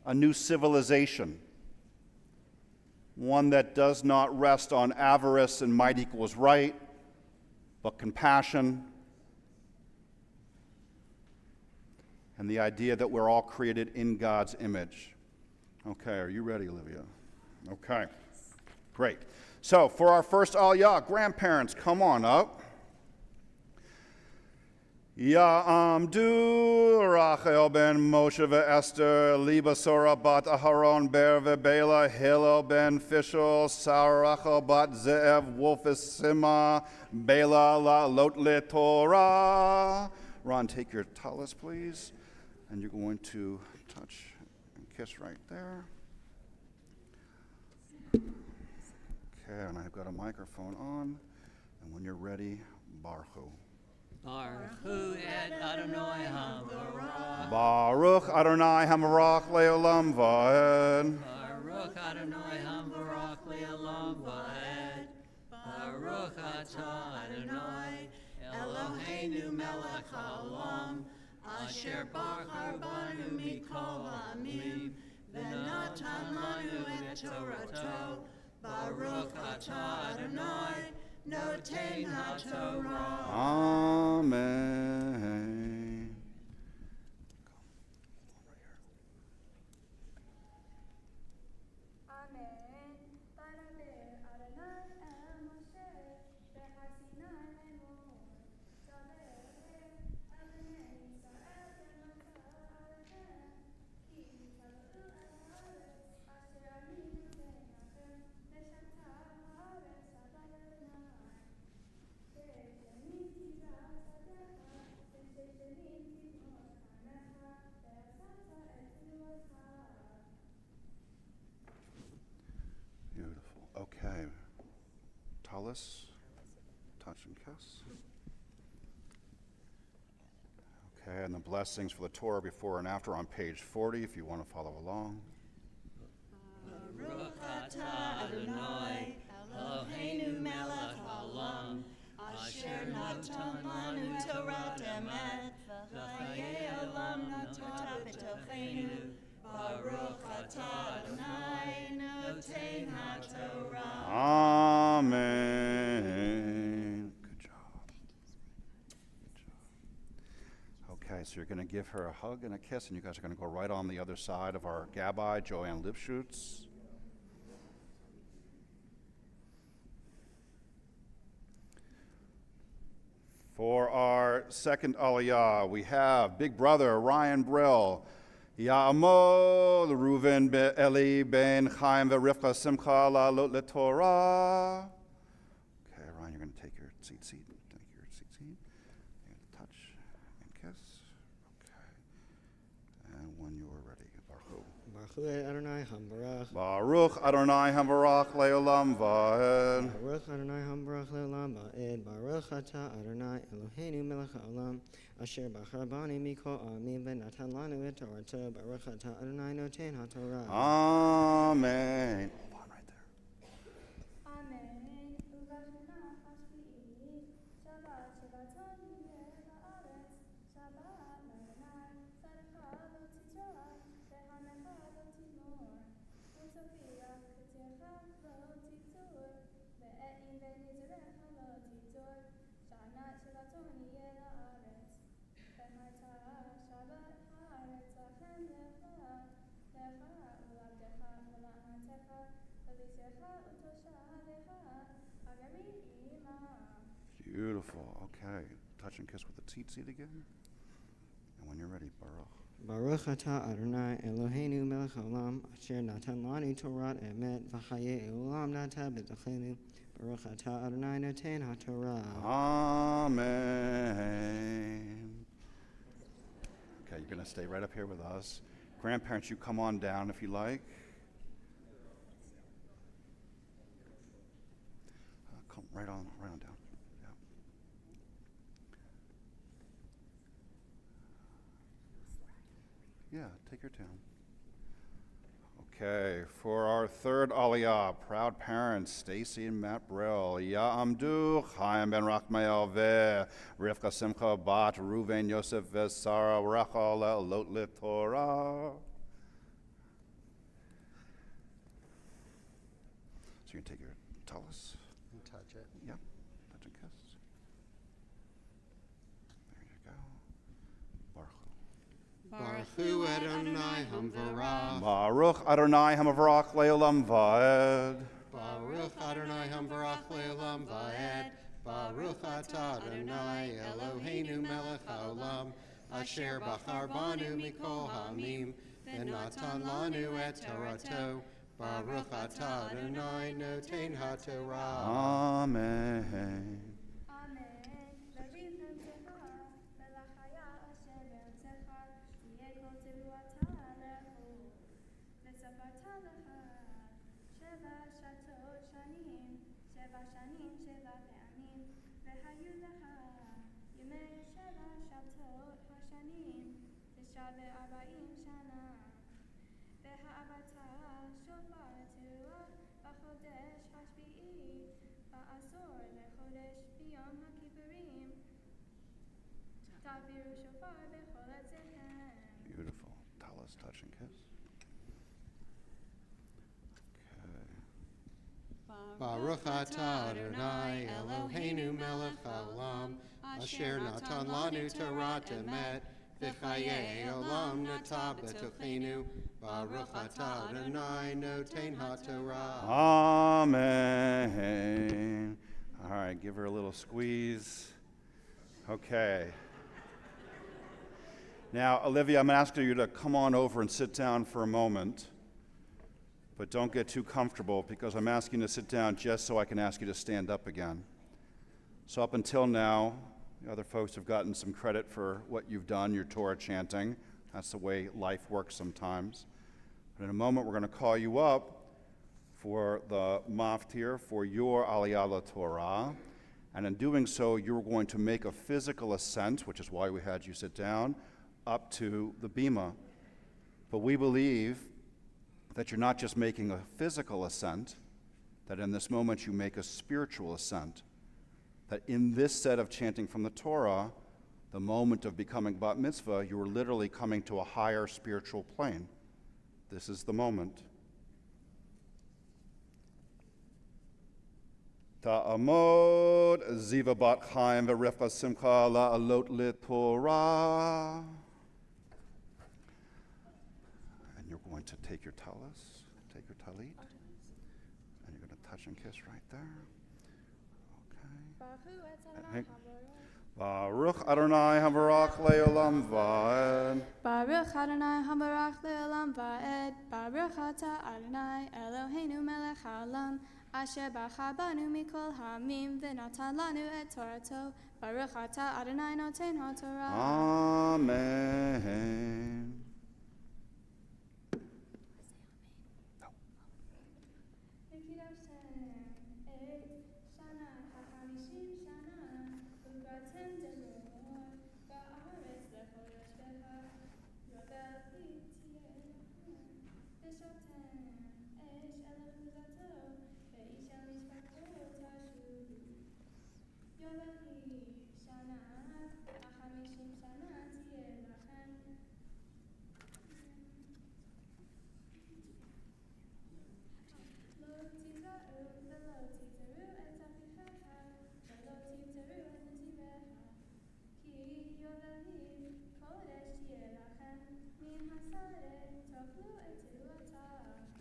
Speaker 2: a new civilization, one that does not rest on avarice and might equals right, but compassion and the idea that we're all created in God's image. Okay, are you ready, Olivia? Okay, great. So for our first aliyah, grandparents, come on up. Ya'amdu Rachel ben Moshe ve'Esther, Liba Sora bat Aharon ber ve'Bela, Hillel ben Fishel, Sarah Rachel bat Ze'ev, Wolfis Sima, Bela la lot le Torah. Ron, take your tallis, please. And you're going to touch and kiss right there. Okay, and I've got a microphone on. And when you're ready, Baruch.
Speaker 8: Baruch et Adonai HaMarach.
Speaker 2: Baruch Adonai HaMarach le'olam va'ed.
Speaker 8: Baruch Adonai HaMarach le'olam va'ed. Baruch atah Adonai Eloheinu melech haolam asher bachar banu mikol ha'amim v'natan lanu et Torato. Baruch atah Adonai Noten HaTorah.
Speaker 2: Amen.
Speaker 5: Amen. Baraber Adonai el Moshe behar Sinai lemor. Daber el bnei Yisrael v'matzah alechem ki tavu el haaretz asher ani notnechem v'shata haaretz haba Adonai.
Speaker 2: Beautiful. Okay. Tallis, touch and kiss. Okay, and the blessings for the Torah before and after on page 40 if you want to follow along.
Speaker 8: Baruch atah Adonai, Eloheinu melech haolam, asher natan lanu Torah emet, v'chayei olam nata b'tochenu. Baruch atah Adonai, noten haTorah.
Speaker 2: Amen. Good job. Good job. Okay, so you're going to give her a hug and a kiss, and you guys are going to go right on the other side of our Gabbai, Joanne Lipschutz. For our second aliyah, we have big brother Ryan Brill. Ya'amol Reuven Eli ben Chaim ve'Rivka Simcha la'alot leTorah. Okay, Ryan, you're going to take your seat. Take your seat. You're going to touch and kiss. Okay. And when you are ready, Baruch.
Speaker 9: Baruch Adonai Hambarach.
Speaker 2: Baruch Adonai Hamvarach le'olam va'ed.
Speaker 9: Baruch Adonai Hambarach le'olam va'ed. Baruch atah Adonai Eloheinu melech haolam. Asher bachar bani mikol amim v'natan lanu et Torato. Baruch atah Adonai noten haTorah.
Speaker 2: Amen. Hold on right there.
Speaker 5: Amen. Uvashna hashvi'it. Shabbat Shabbaton la'aretz. Shabbat Adonai. Tzadcha lo titzrah. Ve'hamecha lo timor. U'sofia k'tircha lo titzur. Ve'e'im ve'nizrecha lo titzur. Shanat Shabbaton la'aretz. Ve'hata Shabbat ha'aretz lachem lecha. Lecha u'lavdecha u'la'ametecha.
Speaker 2: Beautiful. Okay. Touch and kiss with the tzitzit again. And when you're ready, Baruch.
Speaker 9: Baruch atah Adonai Eloheinu melech haolam. Asher natan lanu Torah emet. V'chayei olam nata b'tochenu. Baruch atah Adonai noten haTorah.
Speaker 2: Amen. Okay, you're going to stay right up here with us. Grandparents, you come on down if you like. Come right on down. Yeah, take your time. Okay, for our third aliyah, proud parents, Stacy and Matt Brill, Ya'amdu, Chaim ben Rachmael Rivka Simcha bat Reuven Yosef Sarah Rachel le'alot leTorah. So you can take your tallis.
Speaker 3: And touch it.
Speaker 2: Yep, touch and kiss. There you go. Baruch.
Speaker 3: Baruch Adonai Hamvarach.
Speaker 2: Baruch Adonai Hamavarach le'olam va'ed.
Speaker 3: Baruch Adonai Hamvarach le'olam va'ed. Baruch atah Adonai Eloheinu melech haolam. Asher bachar banu mikol ha'amim. V'natan lanu et Torato. Baruch atah Adonai noten haTorah.
Speaker 2: Amen.
Speaker 5: Amen. Levim nemtecha, melachaya asher be'artzecha, tiyeh kol teruata lechu, v'safarta lecha, sheva shatot shanim, sheva pe'amim, v'hayu lecha, yemei sheva shatot hashanim, tisha ve'arba'im shana, v'ha'avata shofar teruah, b'chodesh hashvi'i, ba'asor lechodesh b'yom ha'kippurim, ta'viru shofar b'chol atzehem.
Speaker 2: Beautiful. Tallis, touch and kiss. Okay.
Speaker 3: Baruch atah Adonai Eloheinu melech haolam. Asher natan lanu Torah emet. V'chayei olam nata b'tochenu. Baruch atah Adonai noten haTorah.
Speaker 2: Amen. All right, give her a little squeeze. Okay. Now, Olivia, I'm asking you to come on over and sit down for a moment. But don't get too comfortable because I'm asking you to sit down just so I can ask you to stand up again. So up until now, the other folks have gotten some credit for what you've done, your Torah chanting. That's the way life works sometimes. But in a moment, we're going to call you up for the maftir, for your Aliyah LaTorah. And in doing so, you're going to make a physical ascent, which is why we had you sit down, up to the bima. But we believe that you're not just making a physical ascent, that in this moment you make a spiritual ascent, that in this set of chanting from the Torah, the moment of becoming bat mitzvah, you are literally coming to a higher spiritual plane. This is the moment. Ta'amod ziva bat chaim v'rifka simcha la'alot l'Torah. And you're going to take your talis, take your talit, and you're going to touch and kiss right there. Okay. Baruch Adonai Habarach Leolam Vaed.
Speaker 5: Baruch Adonai Habarach Leolam Vaed. Baruch Ata Adonai Eloheinu Melech Haolam Asher Bacha Banu Mikol Hamim V'natan Lanu Et Torato. Baruch Ata Adonai Noten HaTorah.
Speaker 2: Amen.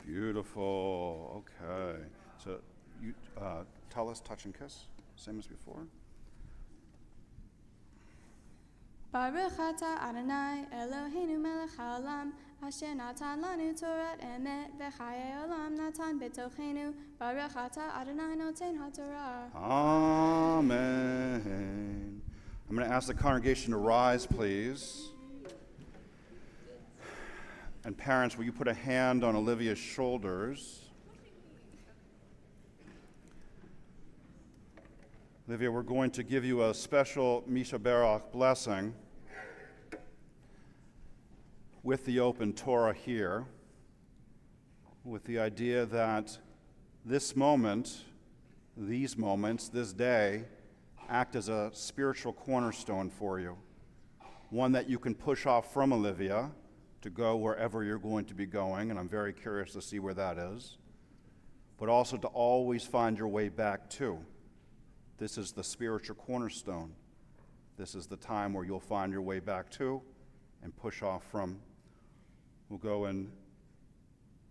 Speaker 2: Beautiful. Okay. So you tell us, touch and kiss, same as before.
Speaker 5: Baruch Ata Adonai Eloheinu Melech Haolam Asher Natan Lanu Torat Emet V'chayei Olam Natan B'tochenu. Baruch Ata Adonai Noten HaTorah.
Speaker 2: Amen. I'm going to ask the congregation to rise, please. And parents, will you put a hand on Olivia's shoulders? Olivia, we're going to give you a special Misha Barach blessing with the open Torah here, with the idea that this moment, these moments, this day, act as a spiritual cornerstone for you, one that you can push off from Olivia to go wherever you're going to be going, and I'm very curious to see where that is, but also to always find your way back to. This is the spiritual cornerstone. This is the time where you'll find your way back to and push off from. We'll go in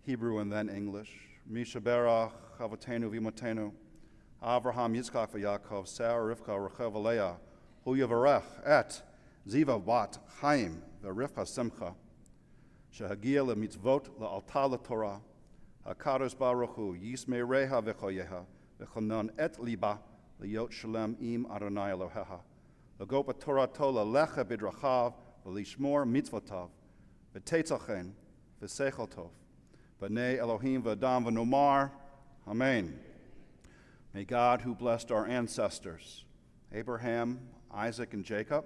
Speaker 2: Hebrew and then English. Misha Berach, Chavatenu Vimotenu, Avraham, Yitzchak, Yaakov, Sarah, Rivka, Rachel, Leah, Hu Yavarech, Et, Ziva, Bat, Chaim, Rivka, Simcha, Shehagia lemitzvot la'alta l'Torah, HaKadosh Baruch Hu, Yismei Reha v'choyeha, v'chonon et liba, L'yot shalem im Adonai Eloheha, L'go b'Torah tola lecha b'drachav, V'lishmor mitzvotav, V'tetzachen, V'sechel tov, B'nei Elohim v'adam v'nomar, Amen. May God, who blessed our ancestors, Abraham, Isaac, and Jacob,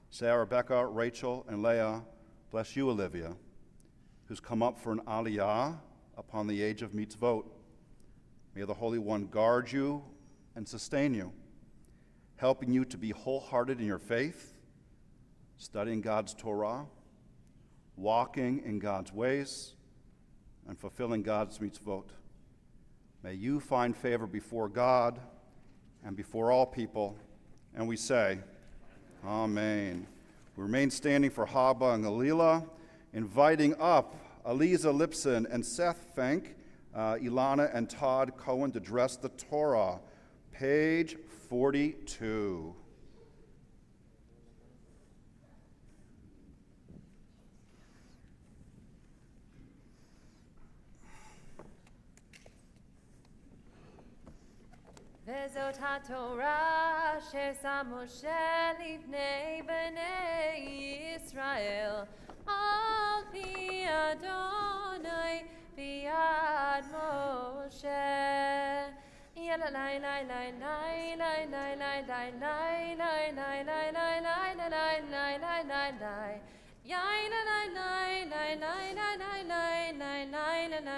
Speaker 2: Sarah, Rebecca, Rachel, and Leah, bless you, Olivia, who's come up for an aliyah upon the age of mitzvot. May the Holy One guard you and sustain you, helping you to be wholehearted in your faith, studying God's Torah, walking in God's ways, and fulfilling God's mitzvot. May you find favor before God and before all people, and we say, Amen. We remain standing for Haba and Galila, inviting up Aliza Lipson and Seth Fink, Ilana and Todd Cohen to dress the Torah. Page 42.
Speaker 6: וזאת התורה ששם משה לפני בני ישראל, על פי אדוני ביד משה. יאללה לי לי לי לי לי לי לי לי לי לי לי לי לי לי לי לי לי לי. Yai la la la la la la la la la la la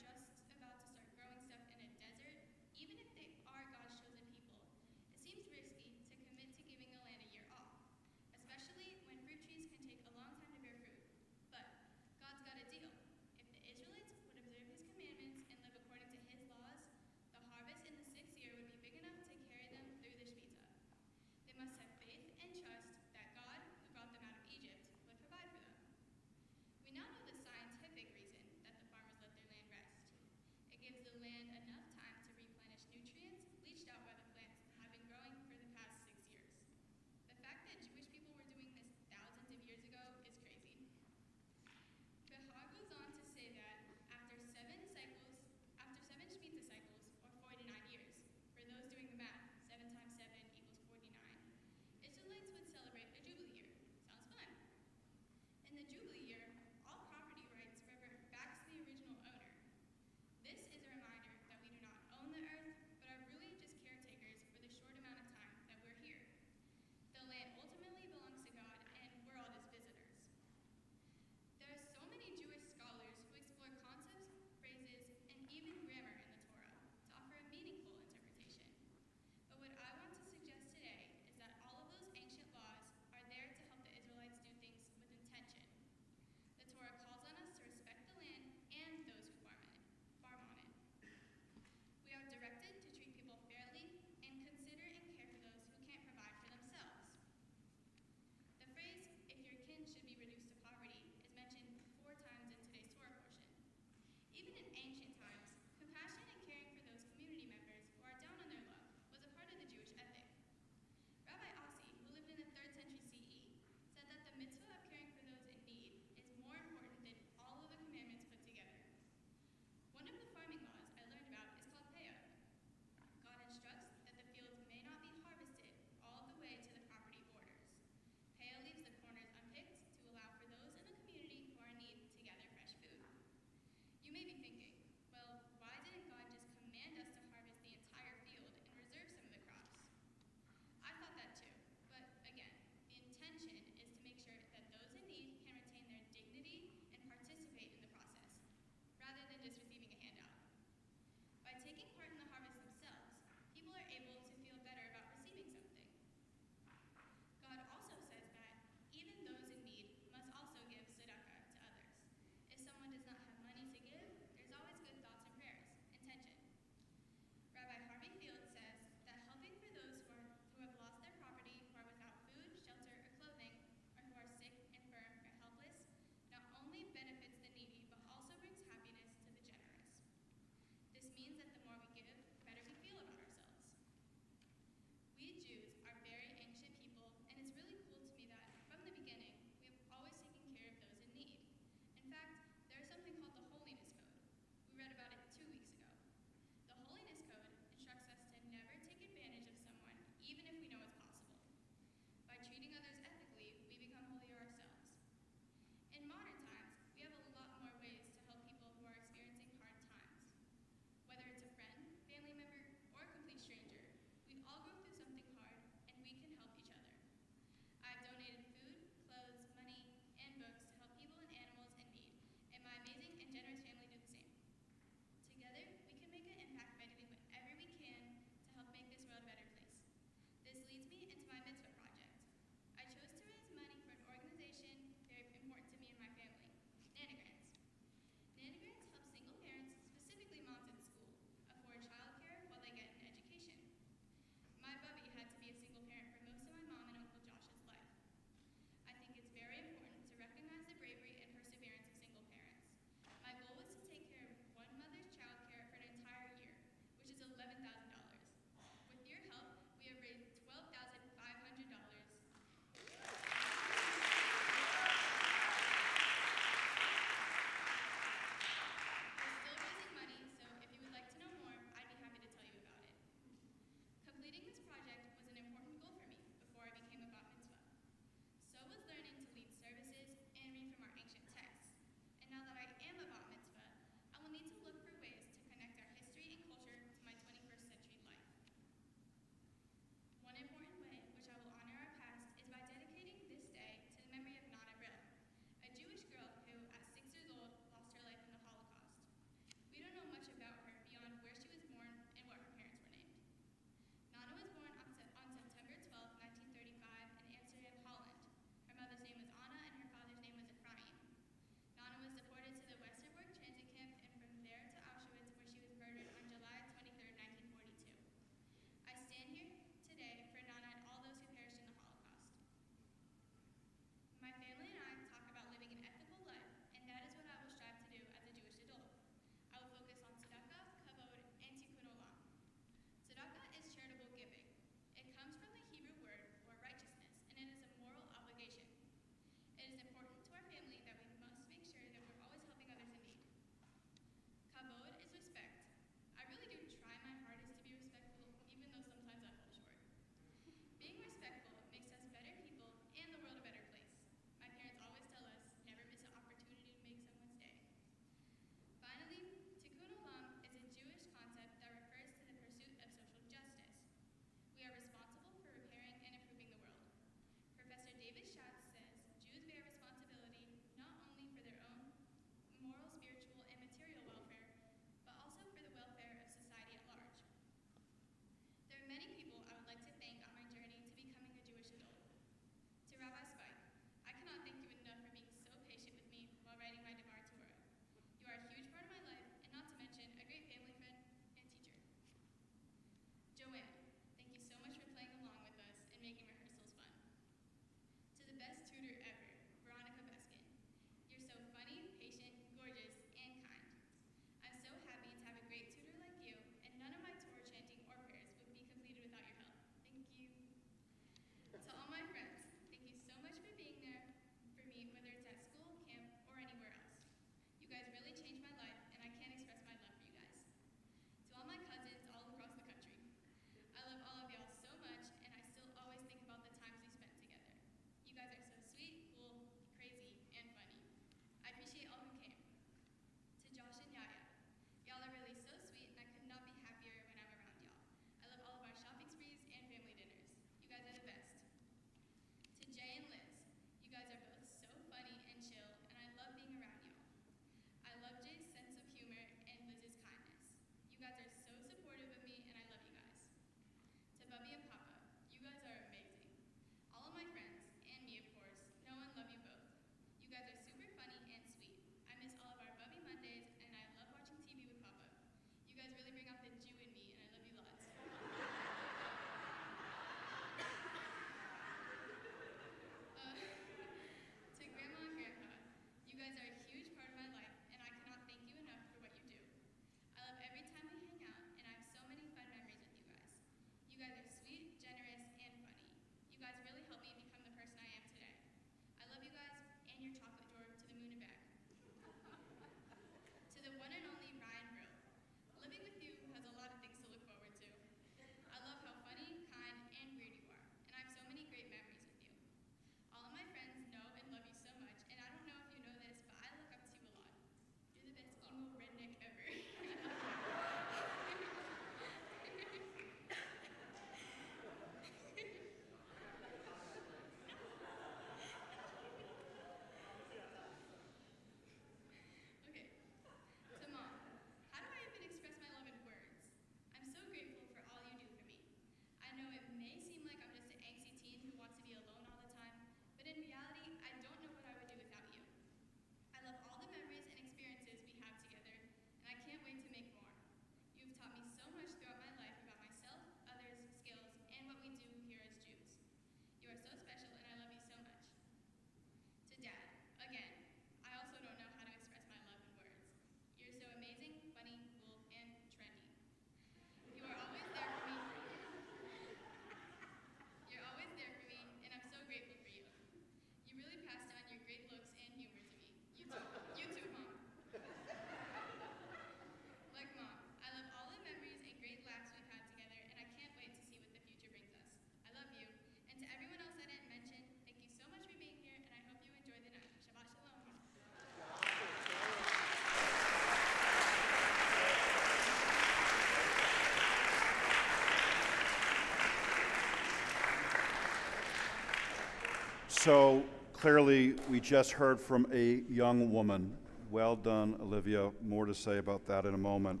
Speaker 2: So clearly, we just heard from a young woman. Well done, Olivia. More to say about that in a moment.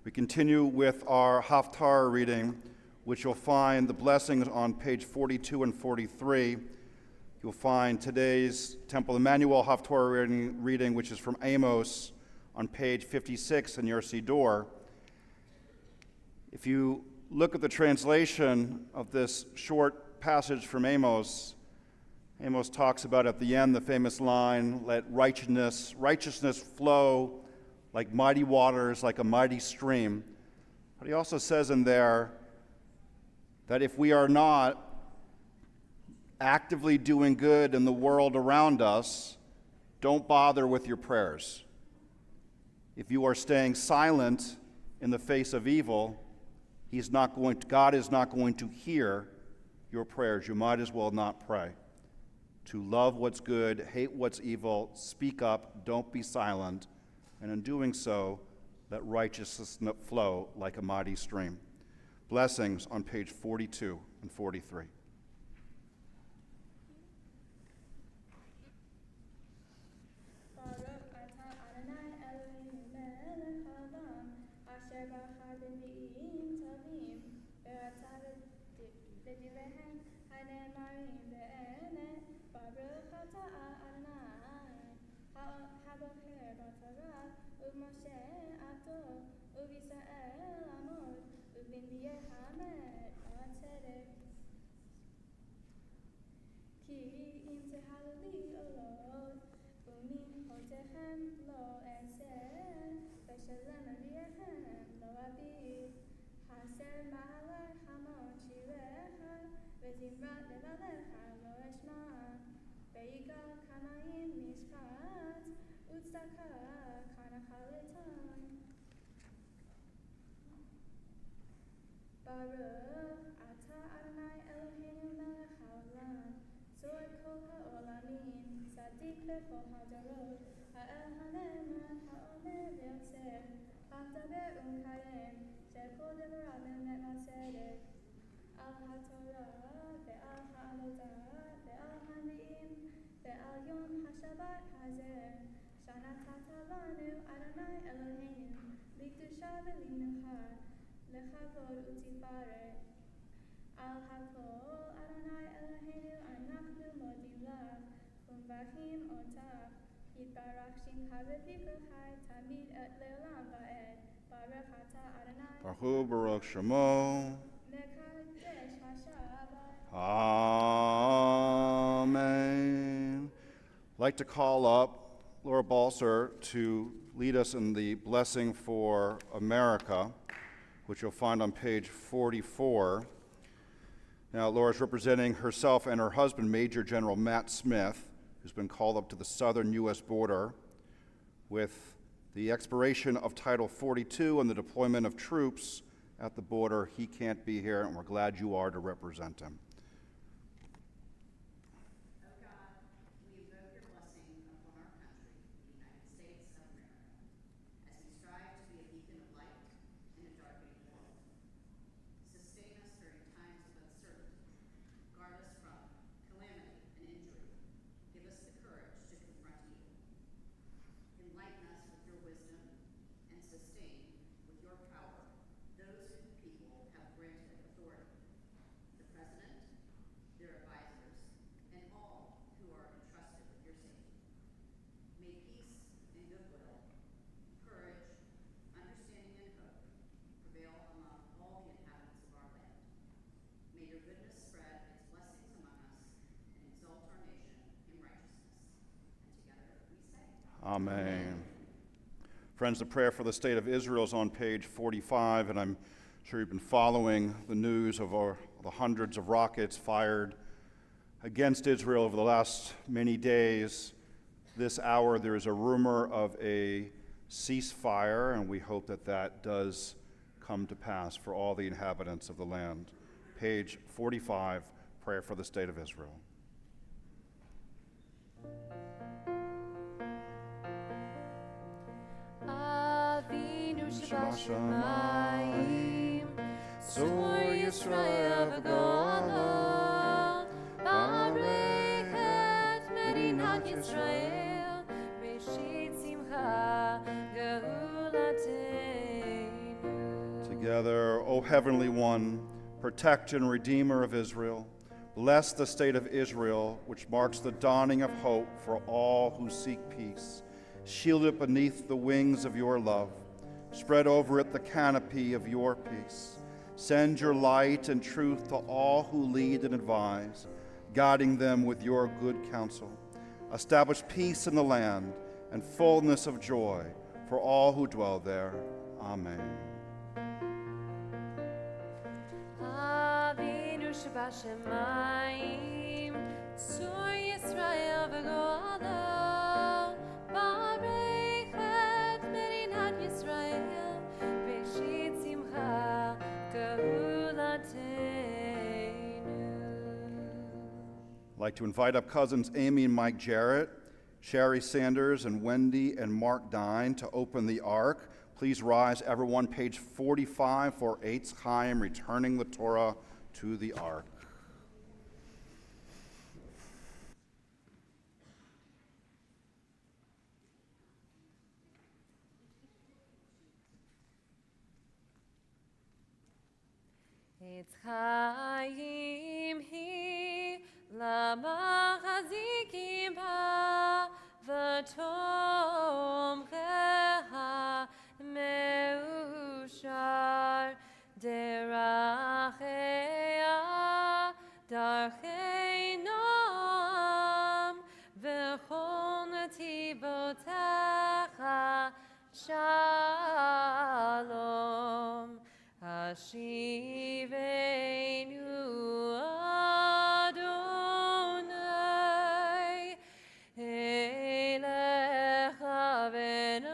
Speaker 2: We continue with our Haftarah reading, which you'll find the blessings on page 42 and 43. You'll find today's Temple Emanu-El Haftarah reading, which is from Amos, on page 56 in your Siddur. If you look at the translation of this short passage from Amos, Amos talks about at the end the famous line, let righteousness flow like mighty waters, like a mighty stream. But he also says in there that if we are not actively doing good in the world around us, don't bother with your prayers. If you are staying silent in the face of evil, God is not going to hear your prayers. You might as well not pray. To love what's good, hate what's evil, speak up, don't be silent, and in doing so, let righteousness flow like a mighty stream. Blessings on page 42 and 43.
Speaker 5: Baruch atah Adonai Eloheinu melech haolam, tzor kol ha'olamim, tzadik bechol hadarot, ha'el hane'eman ha'omer v'yotzer, ha'daber u'mkayem, shekol devarav emet v'tzedek, al ha'torah ve'al ha'avodah ve'al ha'ne'im ve'al yom ha'shabbat hazeh, shanatata lanu Adonai Eloheinu, likdusha v'linucha, לכבוד ותפארת. על הכל אדוני אלוהינו אנחנו מודים לך ומברכים אותך. יתברך שמך ופיקוחך תמיד לעולם ועד. ברך אתה אדוני.
Speaker 2: Baruch Shemo.
Speaker 5: מקדש השבת.
Speaker 2: Amen. I'd like to call up Laura Balser to lead us in the blessing for America, which you'll find on page 44. Now, Laura's representing herself and her husband, Major General Matt Smith, who's been called up to the southern U.S. border. With the expiration of Title 42 and the deployment of troops at the border, he can't be here, and we're glad you are to represent him. Amen. Friends, the prayer for the state of Israel is on page 45, and I'm sure you've been following the news of the hundreds of rockets fired against Israel over the last many days. This hour, there is a rumor of a ceasefire, and we hope that that does come to pass for all the inhabitants of the land. Page 45, prayer for the state of Israel.
Speaker 6: Bashamayim, Tzur Yisrael v'Gola, Bareichem Yisrael, Reshit Simcha Geulateinu.
Speaker 2: Together, O Heavenly One, protect and Redeemer of Israel, bless the state of Israel, which marks the dawning of hope for all who seek peace. Shield it beneath the wings of your love. Spread over it the canopy of your peace. Send your light and truth to all who lead and advise, guiding them with your good counsel. Establish peace in the land and fullness of joy for all who dwell there. Amen.
Speaker 6: Avinu Shebashamayim, Tzur Yisrael v'go'alo, Barech et Medinat Yisrael, Reshit Simcha Geulateinu.
Speaker 2: I'd like to invite up cousins Amy and Mike Jarrett, Sherry Sanders, and Wendy and Mark Dine to open the Ark. Please rise, everyone, page 45 for Eitz Chaim, returning the Torah to the Ark.
Speaker 6: Eitz Chaim hi lamachazikim ba v'tomcheha meushar derachea darchei noam v'chol netivotecha shalom. Hashivenu Adonai Elecha v'nashuva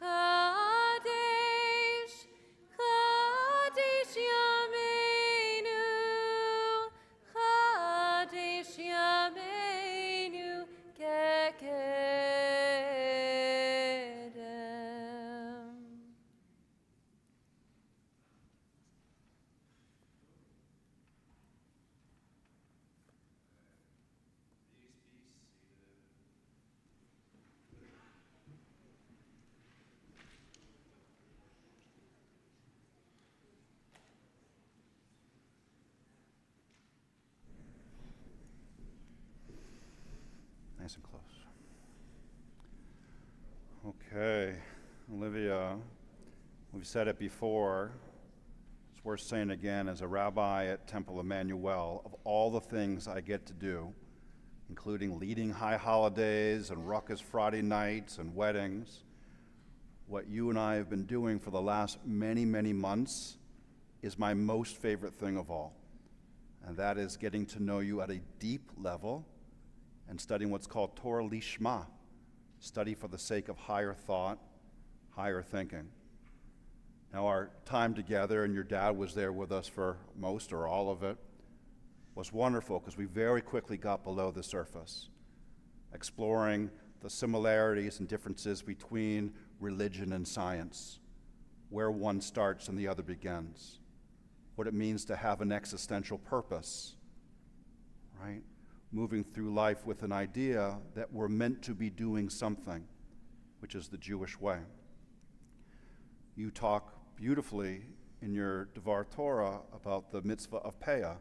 Speaker 6: Kadesh, Kadesh Yameinu Kadesh Yameinu Kekedem.
Speaker 2: Nice and close. Okay, Olivia, we've said it before. It's worth saying again. As a rabbi at Temple Emanu-El, of all the things I get to do, including leading high holidays and ruckus Friday nights and weddings, what you and I have been doing for the last many, many months is my most favorite thing of all. And that is getting to know you at a deep level and studying what's called Torah Lishma, study for the sake of higher thought, higher thinking. Now, our time together, and your dad was there with us for most or all of it, was wonderful because we very quickly got below the surface, exploring the similarities and differences between religion and science, where one starts and the other begins, what it means to have an existential purpose, right? Moving through life with an idea that we're meant to be doing something, which is the Jewish way. You talk beautifully in your Devar Torah about the mitzvah of Peah,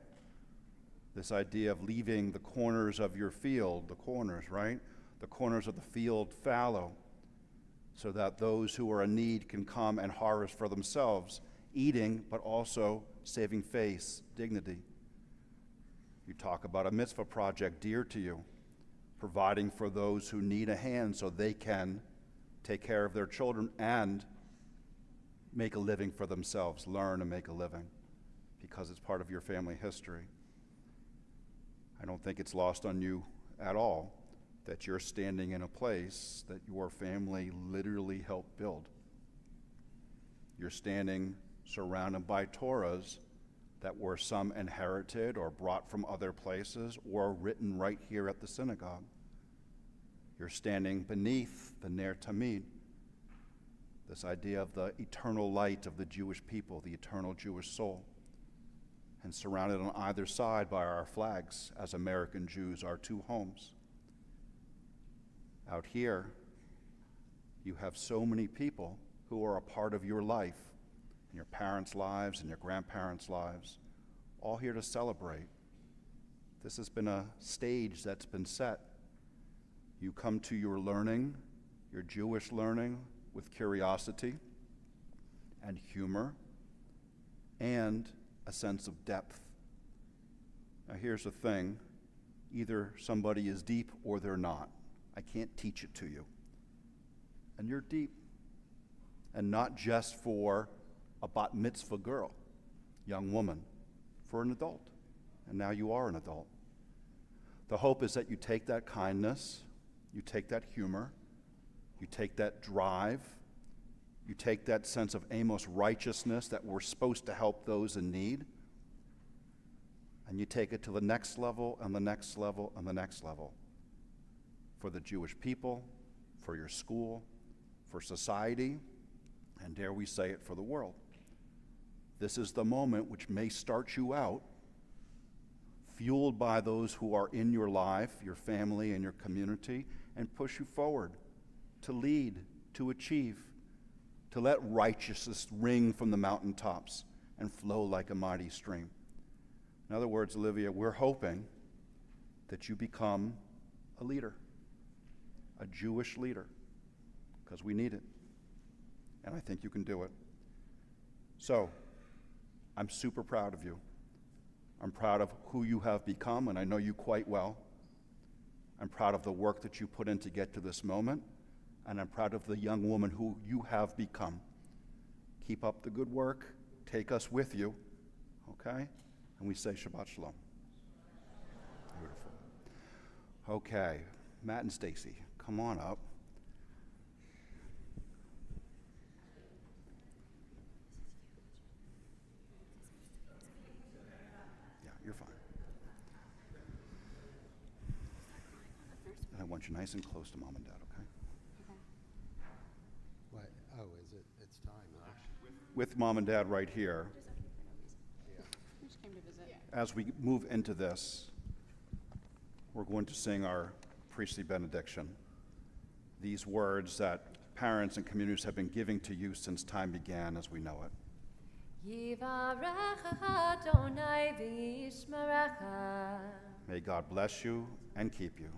Speaker 2: this idea of leaving the corners of your field, the corners, right? The corners of the field fallow, so that those who are in need can come and harvest for themselves, eating, but also saving face, dignity. You talk about a mitzvah project dear to you, providing for those who need a hand so they can take care of their children and make a living for themselves, learn and make a living, because it's part of your family history. I don't think it's lost on you at all that you're standing in a place that your family literally helped build. You're standing surrounded by Torahs that were some inherited or brought from other places or written right here at the synagogue. You're standing beneath the Ner Tamid, this idea of the eternal light of the Jewish people, the eternal Jewish soul. and surrounded on either side by our flags as American Jews, our two homes. Out here, you have so many people who are a part of your life, and your parents' lives and your grandparents' lives, all here to celebrate. This has been a stage that's been set. You come to your learning, your Jewish learning, with curiosity and humor and a sense of depth. Now here's the thing, either somebody is deep or they're not. I can't teach it to you. And you're deep. And not just for a bat mitzvah girl, young woman, for an adult. And now you are an adult. The hope is that you take that kindness, you take that humor, you take that drive, you take that sense of Amos righteousness that we're supposed to help those in need, and you take it to the next level and the next level and the next level for the Jewish people, for your school, for society, and dare we say it, for the world. This is the moment which may start you out fueled by those who are in your life, your family, and your community, and push you forward to lead, to achieve, to let righteousness ring from the mountaintops and flow like a mighty stream. In other words, Olivia, we're hoping that you become a leader, a Jewish leader, because we need it. And I think you can do it. So, I'm super proud of you. I'm proud of who you have become, and I know you quite well. I'm proud of the work that you put in to get to this moment, and I'm proud of the young woman who you have become. Keep up the good work. Take us with you, okay? And we say Shabbat Shalom. Beautiful. Okay, Matt and Stacy, come on up. You're fine. And I want you nice and close to Mom and Dad, okay?
Speaker 3: What? Oh, is it? It's time, huh?
Speaker 2: With Mom and Dad right here,
Speaker 4: We just came to visit.
Speaker 2: as we move into this, we're going to sing our priestly benediction. These words that parents and communities have been giving to you since time began as we know it.
Speaker 6: Yivarecha Adonai v'yishmerecha.
Speaker 2: May God bless you and keep you.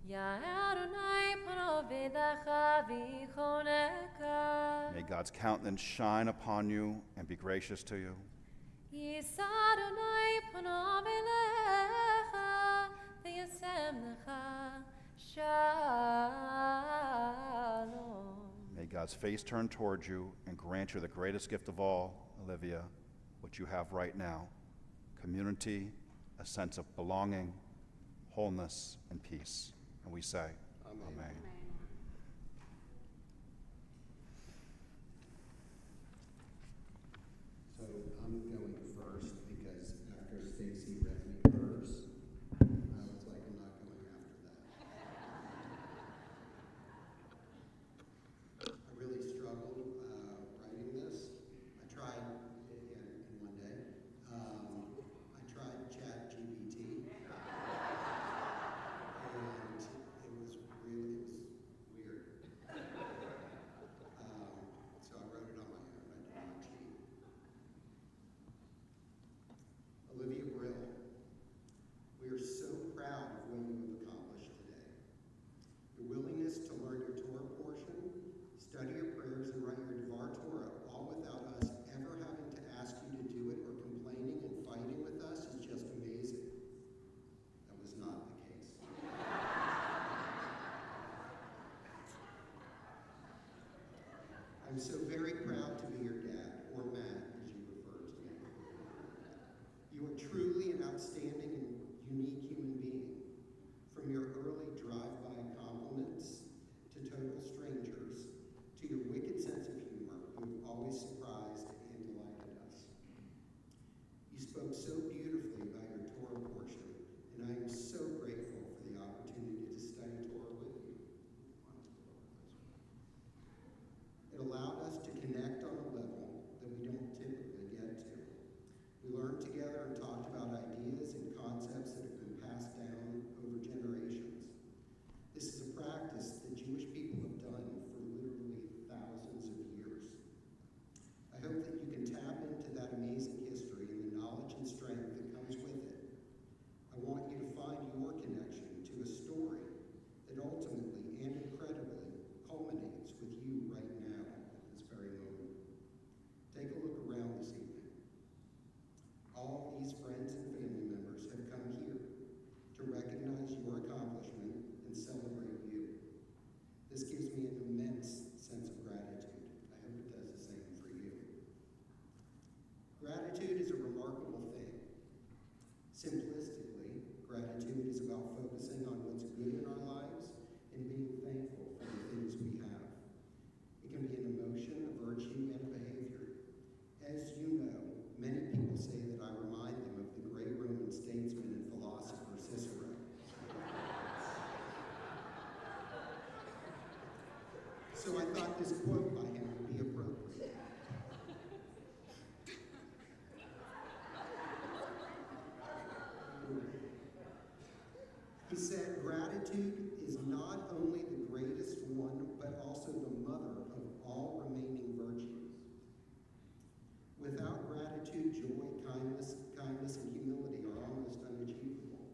Speaker 6: Ya Adonai pano v'lecha v'choneka.
Speaker 2: May God's countenance shine upon you and be gracious to you.
Speaker 6: Yis Adonai pano v'lecha v'yasem lecha shalom.
Speaker 2: May God's face turn towards you and grant you the greatest gift of all, Olivia, what you have right now: community, a sense of belonging, wholeness, and peace. And we say, Amen.
Speaker 3: So I'm going first because after Stacy read me hers, I was like, I'm not going after that. I really struggled writing this. I tried it in one day. I tried ChatGPT, and it was weird. So I wrote it on my own. I did not cheat. Olivia Brill, we are so proud of what you have accomplished today. Your willingness to learn your Torah portion, study your prayers, and write your Dvar Torah, all without us ever having to ask you to do it or complaining and fighting with us, is just amazing. That was not the case. I'm so very proud to be your dad, or Matt, as you refer to me. You are truly an outstanding and unique human being. From your early drive-by compliments to total strangers, to your wicked sense of humor, you have always surprised and delighted us. You spoke so beautifully about your Torah portion, and I am so grateful for the opportunity to study Torah with you. It allowed us to connect on a level that we don't typically get to. We learned together and thought this quote by him would be appropriate. He said, "Gratitude is not only the greatest one, but also the mother of all remaining virtues. Without gratitude, joy, kindness, and humility are almost unachievable.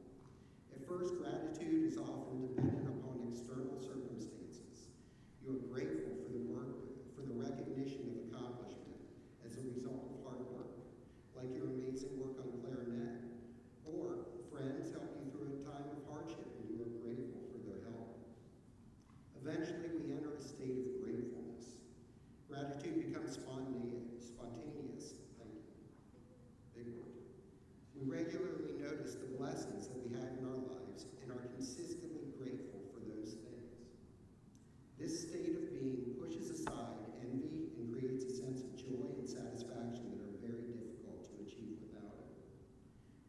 Speaker 3: At first, gratitude is often dependent upon external circumstances. You are grateful for the work, for the recognition of accomplishment as a result of hard work, like your amazing work on clarinet, or friends help you through a time of hardship and you are grateful for their help. Eventually, we enter a state of gratefulness. Gratitude becomes spontaneous. Thank you. Big word. We regularly notice the blessings that we have in our lives and are consistently grateful for those things. This state of being pushes aside envy and creates a sense of joy and satisfaction that are very difficult to achieve without it.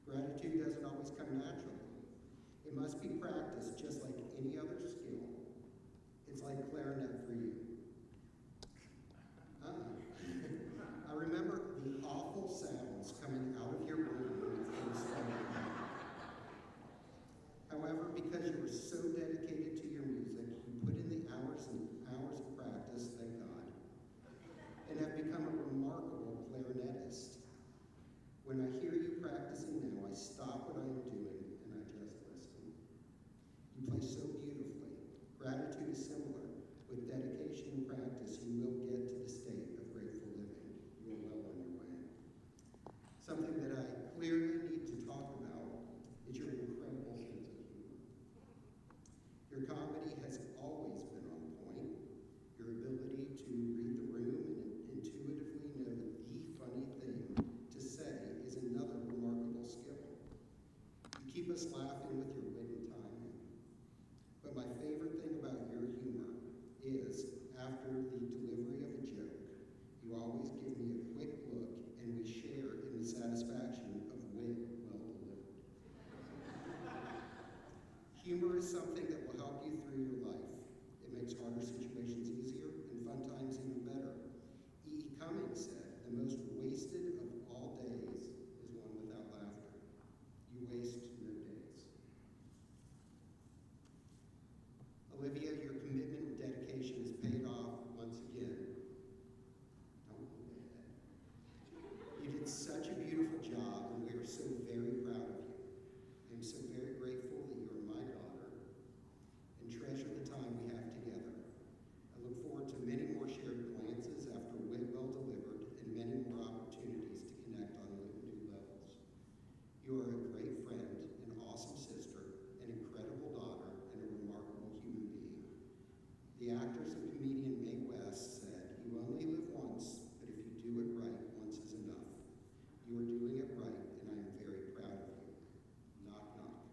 Speaker 3: Gratitude doesn't always come naturally. It must be practiced just like any other skill. It's like clarinet for you. I remember the awful sounds coming out of your room when you first started. However, because you were so dedicated to your music, you put in the hours and hours of practice, thank God, and have become a remarkable clarinetist. When I hear you practicing now, I stop what I am doing and I just listen. You play so beautifully. Gratitude is similar. With dedication and practice, you will get to the state of grateful living. You are well on your way. Something that I clearly need to talk about is your incredible sense of humor. Your comedy has always been on point. Your ability to read the room and intuitively know the funny thing to say is another remarkable skill. You keep us laughing with your wit and timing. But my favorite thing about your humor is, after the delivery of a joke, you always give me a quick look and we share in the satisfaction of wit well delivered. Humor is something that will help you through your life. It makes harder situations easier and fun times even better. E. E. Cummings said, "The most wasted of all days is one without laughter." You waste no days. Olivia, your commitment and dedication has paid off once again. Don't look ahead. You did such a beautiful job, and we are so very proud of you. I am so very grateful that you are my daughter, and treasure the time we have together. I look forward to many more shared glances after wit well delivered, and many more opportunities to connect on new levels. You are a great friend, an awesome sister, an incredible daughter, and a remarkable human being. The actress and comedian Mae West said, "You only live once, but if you do it right, once is enough." You are doing it right, and I am very proud of you. Knock, knock.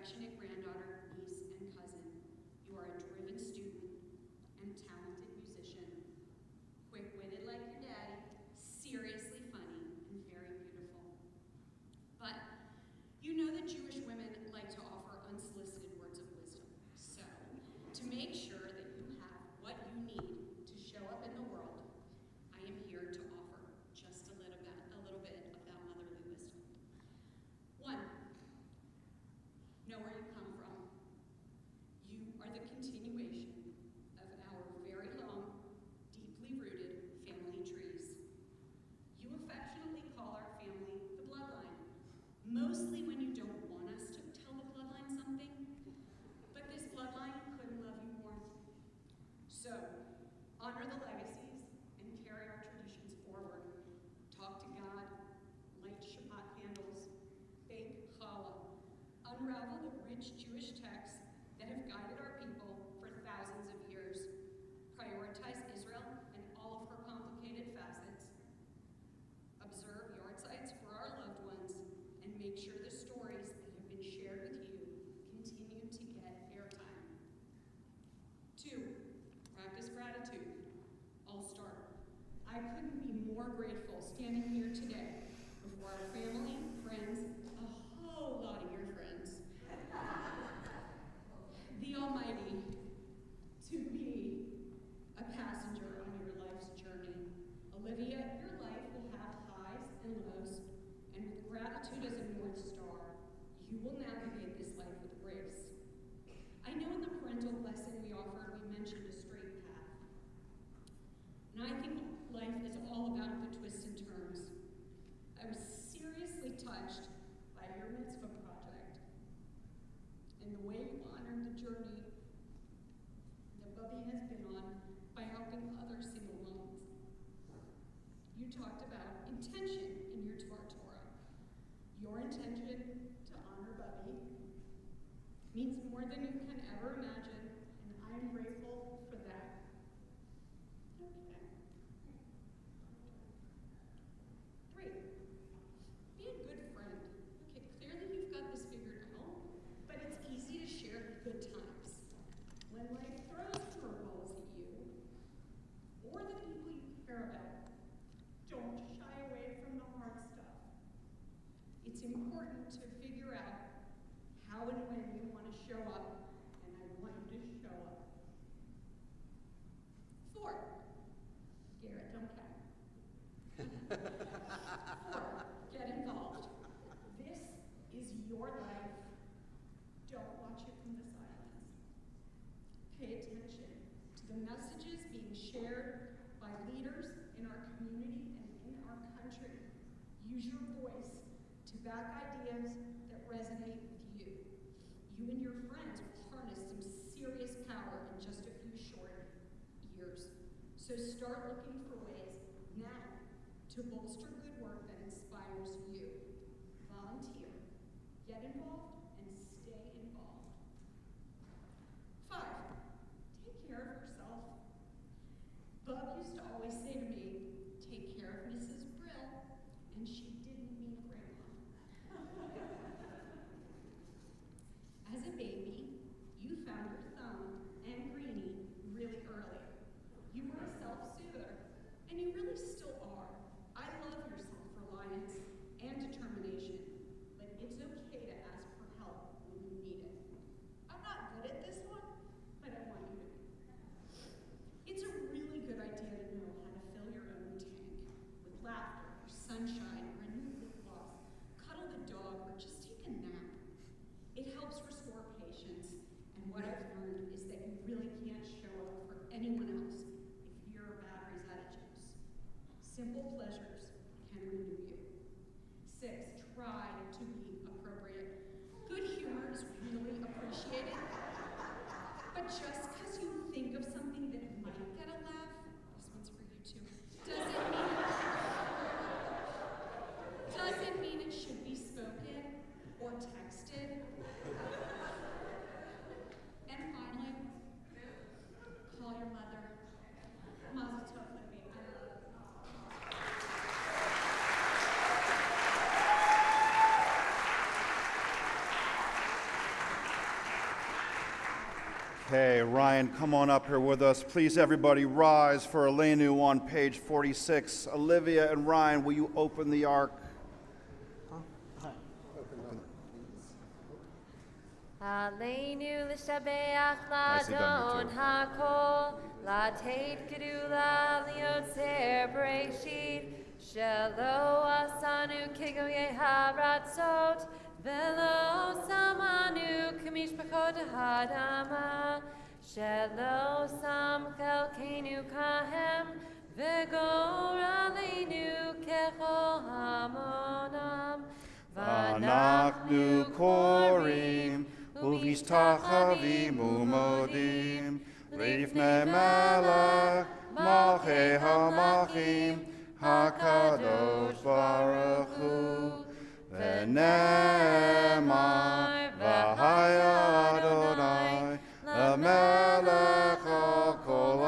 Speaker 4: affectionate granddaughter, niece, and cousin. You are a driven student and talented musician, quick-witted like your daddy, seriously funny, and very beautiful. But you know that Jewish women like to offer unsolicited words of wisdom. So, to make sure that you have what you need to show up in the world, I am here to offer just a little bit of that motherly wisdom. 1, know where you come from. You are the continuation of our very long, deeply rooted family trees. You affectionately call our family the bloodline, mostly when you don't want us to tell the bloodline something, but this bloodline couldn't love you more. So, honor the legacies and carry our traditions forward. Talk to God, light Shabbat candles, bake challah, unravel the rich Jewish texts that have guided our people for thousands of years. Prioritize Israel and all of her complicated facets. Observe yard sites for our loved ones and make sure the stories that have been shared with you continue to get airtime. 2, practice gratitude. I'll start. I couldn't be more grateful standing here today before our family, friends, a whole lot of your friends, the Almighty, to be a passenger on your life's journey. Olivia, your life will have highs and lows, and with gratitude as a North Star, you will navigate this life with grace. I know in the parental lesson we offered, we mentioned a straight path. And I think life is all about the twists and turns. I was seriously touched by your mitzvah project and the way you honored the journey that Bubby has been on by helping other single moms. You talked about intention in your Torah. Your intention to honor Bubby means more than you can ever imagine, and I am grateful for that. Okay. 3, be a good friend. Okay, clearly you've got this figured out, but it's easy to share the good times. When life throws curveballs at you, or the people you care about, don't shy away from the hard stuff. It's important to figure out how and when you want to show up, and I want you to show up. 4, Garrett, don't count. 4, get involved. This is your life. Don't watch it from the sidelines. Pay attention to the messages being shared by leaders in our community and in our country. Use your voice to back ideas that resonate with you. You and your friends will harness some serious power in just a few short years. So start looking for ways now to bolster good work that inspires you. Volunteer, get involved, and stay involved. 5, take care of yourself. Bub used to always say to me, take care of Mrs. Brill, and she didn't mean grandma. As a baby, you found your thumb and Greenie really early. You were a self-soother, and you really still are. I love your self-reliance and determination, but it's okay to ask for help when you need it. I'm not good at this one, but I want you to be. It's a really good idea to know how to fill your own tank with laughter or sunshine or a new lip gloss, cuddle the dog, or just take a nap. It helps restore patience, and what I've learned is that you really can't show up for anyone else if your battery's out of juice. Simple pleasures can renew you. 6, try to be appropriate. Good humor is really appreciated, but just because you think of something that might get a laugh, this one's for you too, doesn't mean it should be spoken or texted. And finally, call your mother. Mazel tov, Libby. I love you.
Speaker 2: Okay, Ryan, come on up here with us. Please, everybody, rise for Elenu on page 46. Olivia and Ryan, will you open the ark?
Speaker 6: Aleinu l'shabeach
Speaker 2: Nicely done, you
Speaker 6: l'adon
Speaker 2: two.
Speaker 6: hakol l'ateit gedula liotzer breshit shelo asanu kegoye haratzot velo samanu kamishpachot hadama shelo sam chelkenu kahem v'gor aleinu kechol hamonam
Speaker 2: Vanachnu korim, uvistachavim umodim, lifnei melech, malchei hamachim, hakadosh baruch hu, v'nemar, v'haya Adonai, l'melech al kol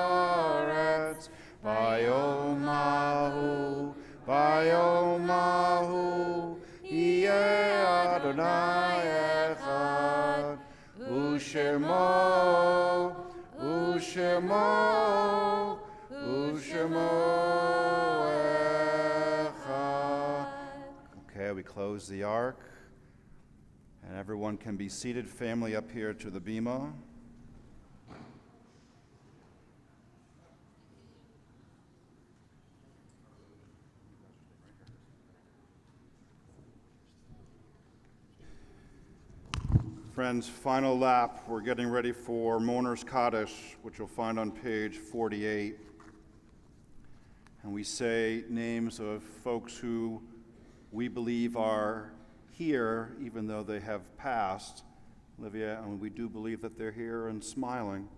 Speaker 2: haaretz, vayom hahu, vayom hahu, yeh Adonai echad, u'shemo, u'shemo, u'shemo echad. Okay, we close the ark, and everyone can be seated. Family up here to the bima. Friends, final lap. We're getting ready for Mourner's Kaddish, which you'll find on page 48. And we say names of folks who we believe are here, even though they have passed. Olivia, and we do believe that they're here and smiling.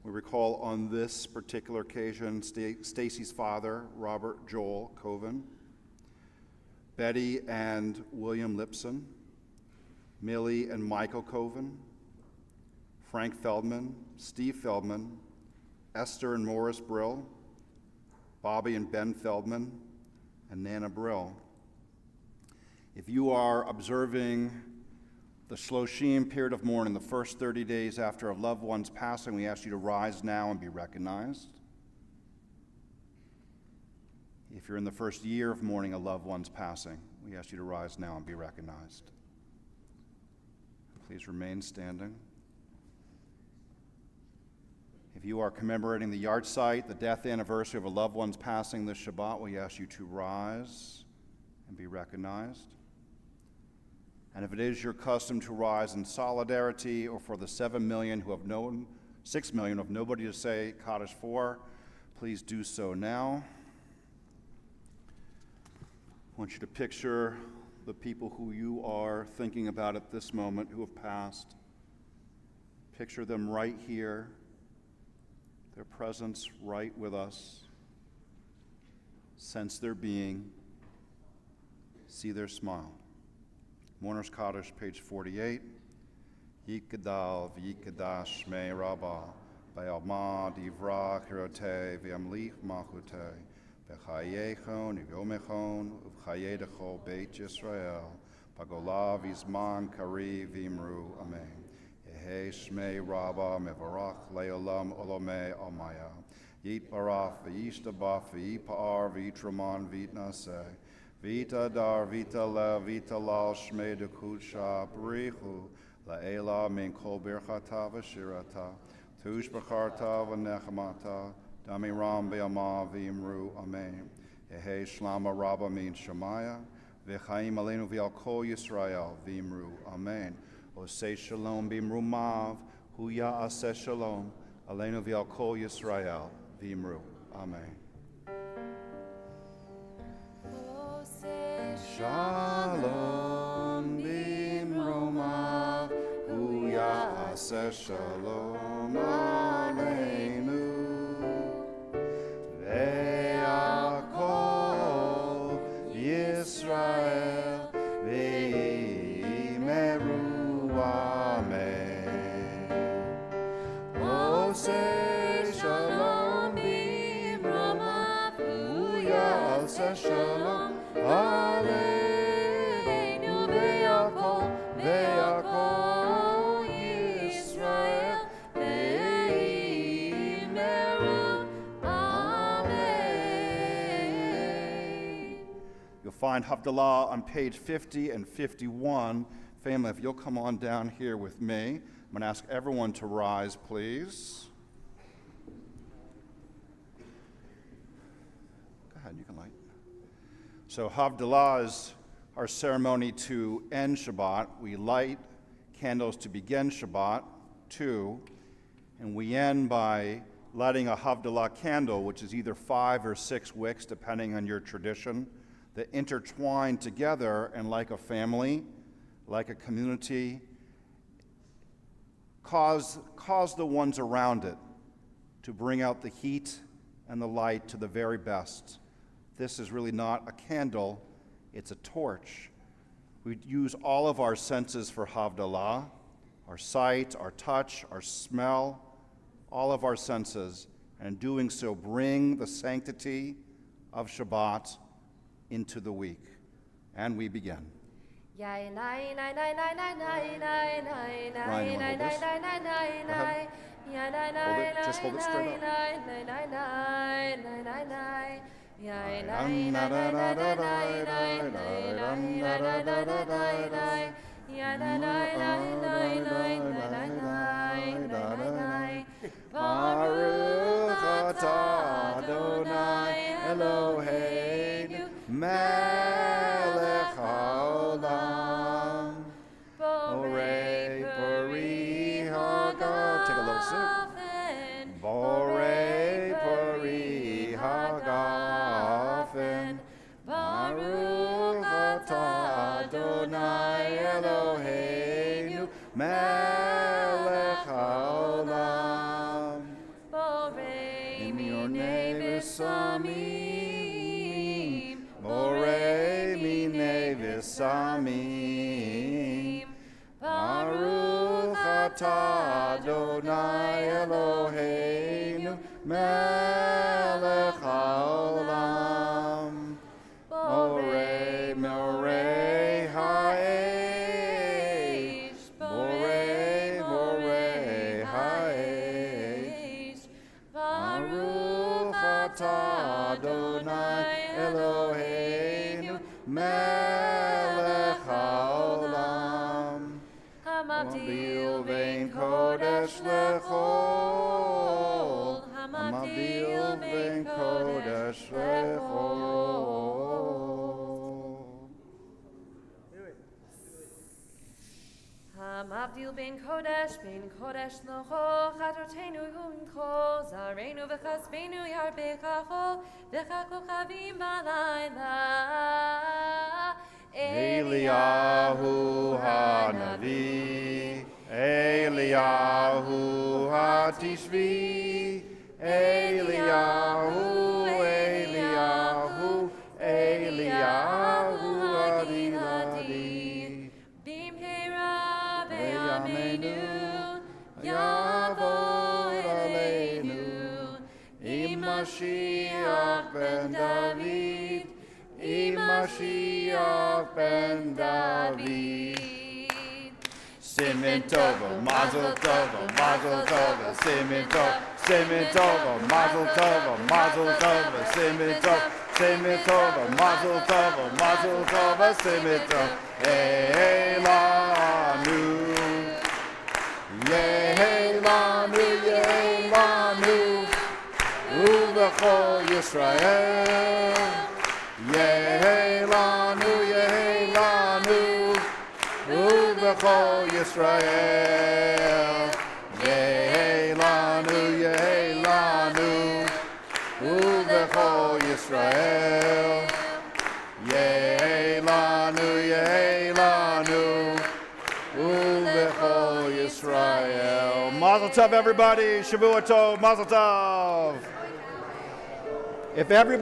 Speaker 2: We recall on this particular occasion Stacy's father, Robert Joel Coven, Betty and William Lipson, Millie and Michael Coven, Frank Feldman, Steve Feldman, Esther and Morris Brill, Bobby and Ben Feldman, and Nana Brill. If you are observing the Shloshim period of mourning, the first 30 days after a loved one's passing, we ask you to rise now and be recognized. If you're in the first year of mourning a loved one's passing, we ask you to rise now and be recognized. Please remain standing. If you are commemorating the yahrzeit, the death anniversary of a loved one's passing this Shabbat, we ask you to rise and be recognized. And if it is your custom to rise in solidarity, or for the 7 million who have 6 million who have nobody to say Kaddish for, please do so now. I want you to picture the people who you are thinking about at this moment who have passed. Picture them right here, their presence right with us. Sense their being, see their smile. Mourner's Kaddish, page 48. Yikadal v'yikadash me rabbah, v'yalma divra kirotei v'yamlich machutei, v'chayechon uv'yomechon uv'chayedecho beit Yisrael, pagolav izman kari v'imru, amen. Yehe shmei rabbah mevarach le'olam olomei almaya, yitbarach v'yishtabach v'yipa'ar v'yitraman v'yitnaseh, Vita dar, vita la, vita lal, shmei de kudsha, brichu, la'ela min kol birchata v'shirata, tush b'charta v'nechmata, dami ram be'ama v'imru, amen. Yehe shlama rabba min shamaya, v'chaim aleinu v'al kol Yisrael, v'imru, amen. Osei shalom b'imru mav, hu ya'aseh shalom, aleinu v'al kol Yisrael, v'imru, amen. Shalom b'imromav, hu ya'aseh shalom aleinu, ve'akol Yisrael v'imeru amen. Oseh shalom b'imromav, hu ya'aseh shalom aleinu, ve'akol Yisrael find Havdalah on page 50 and 51. Family, if you'll come on down here with me. I'm going to ask everyone to rise, please. Go ahead, you can light. So Havdalah is our ceremony to end Shabbat. We light candles to begin Shabbat, 2, and we end by lighting a Havdalah candle, which is either 5 or 6 wicks, depending on your tradition, that intertwine together and like a family, like a community, cause the ones around it to bring out the heat and the light to the very best. This is really not a candle, it's a torch. We use all of our senses for Havdalah, our sight, our touch, our smell, all of our senses, and in doing so bring the sanctity of Shabbat into the week. And we begin.
Speaker 6: Ryan, you want to hold this? Go ahead.
Speaker 2: Just hold it straight Baruch atah Adonai Eloheinu melech haolam borei pori hagafen. Take a little sip. Borei pori hagafen. Baruch atah Adonai Eloheinu melech haolam. Samim, Borei minei v'samim, Baruch atah Adonai Eloheinu melech haolam, Borei ha'esh, Borei ha'esh, Baruch atah Adonai Eloheinu melech haolam, Hamavdil vein kodesh lechol, Hamavdil vein kodesh lechol.
Speaker 6: Hamavdil ben kodesh l'cho, chatrotenu humcho, zarenu v'chasbenu yarbechacho, v'chakochavim b'layla.
Speaker 2: Eliyahu hanavi, Eliyahu hatishvi, Eliyahu, Eliyahu, Eliyahu adiladi.
Speaker 6: Bimhera ve'amenu,
Speaker 2: Yavod aleinu, Mashiach ben David, Mashiach ben David. Simin Tova, Mazel Tova, Mazel Tova, Simin Tova, Simin Tova, Mazel Tova, Mazel Tova, Simin Tova, Simin Tova, Mazel Tova, Mazel Tova, Simin Tova. Elanu, Yehelanu, Yehelanu, Uvechol Yisrael. Yehelanu, Yehelanu, Uvechol Yisrael. Yehelanu, Yehelanu, Uvechol Yisrael. Yehelanu, Yehelanu, Uvechol Yisrael. Mazel tov, everybody. Shavua tov, Mazel tov. If everybody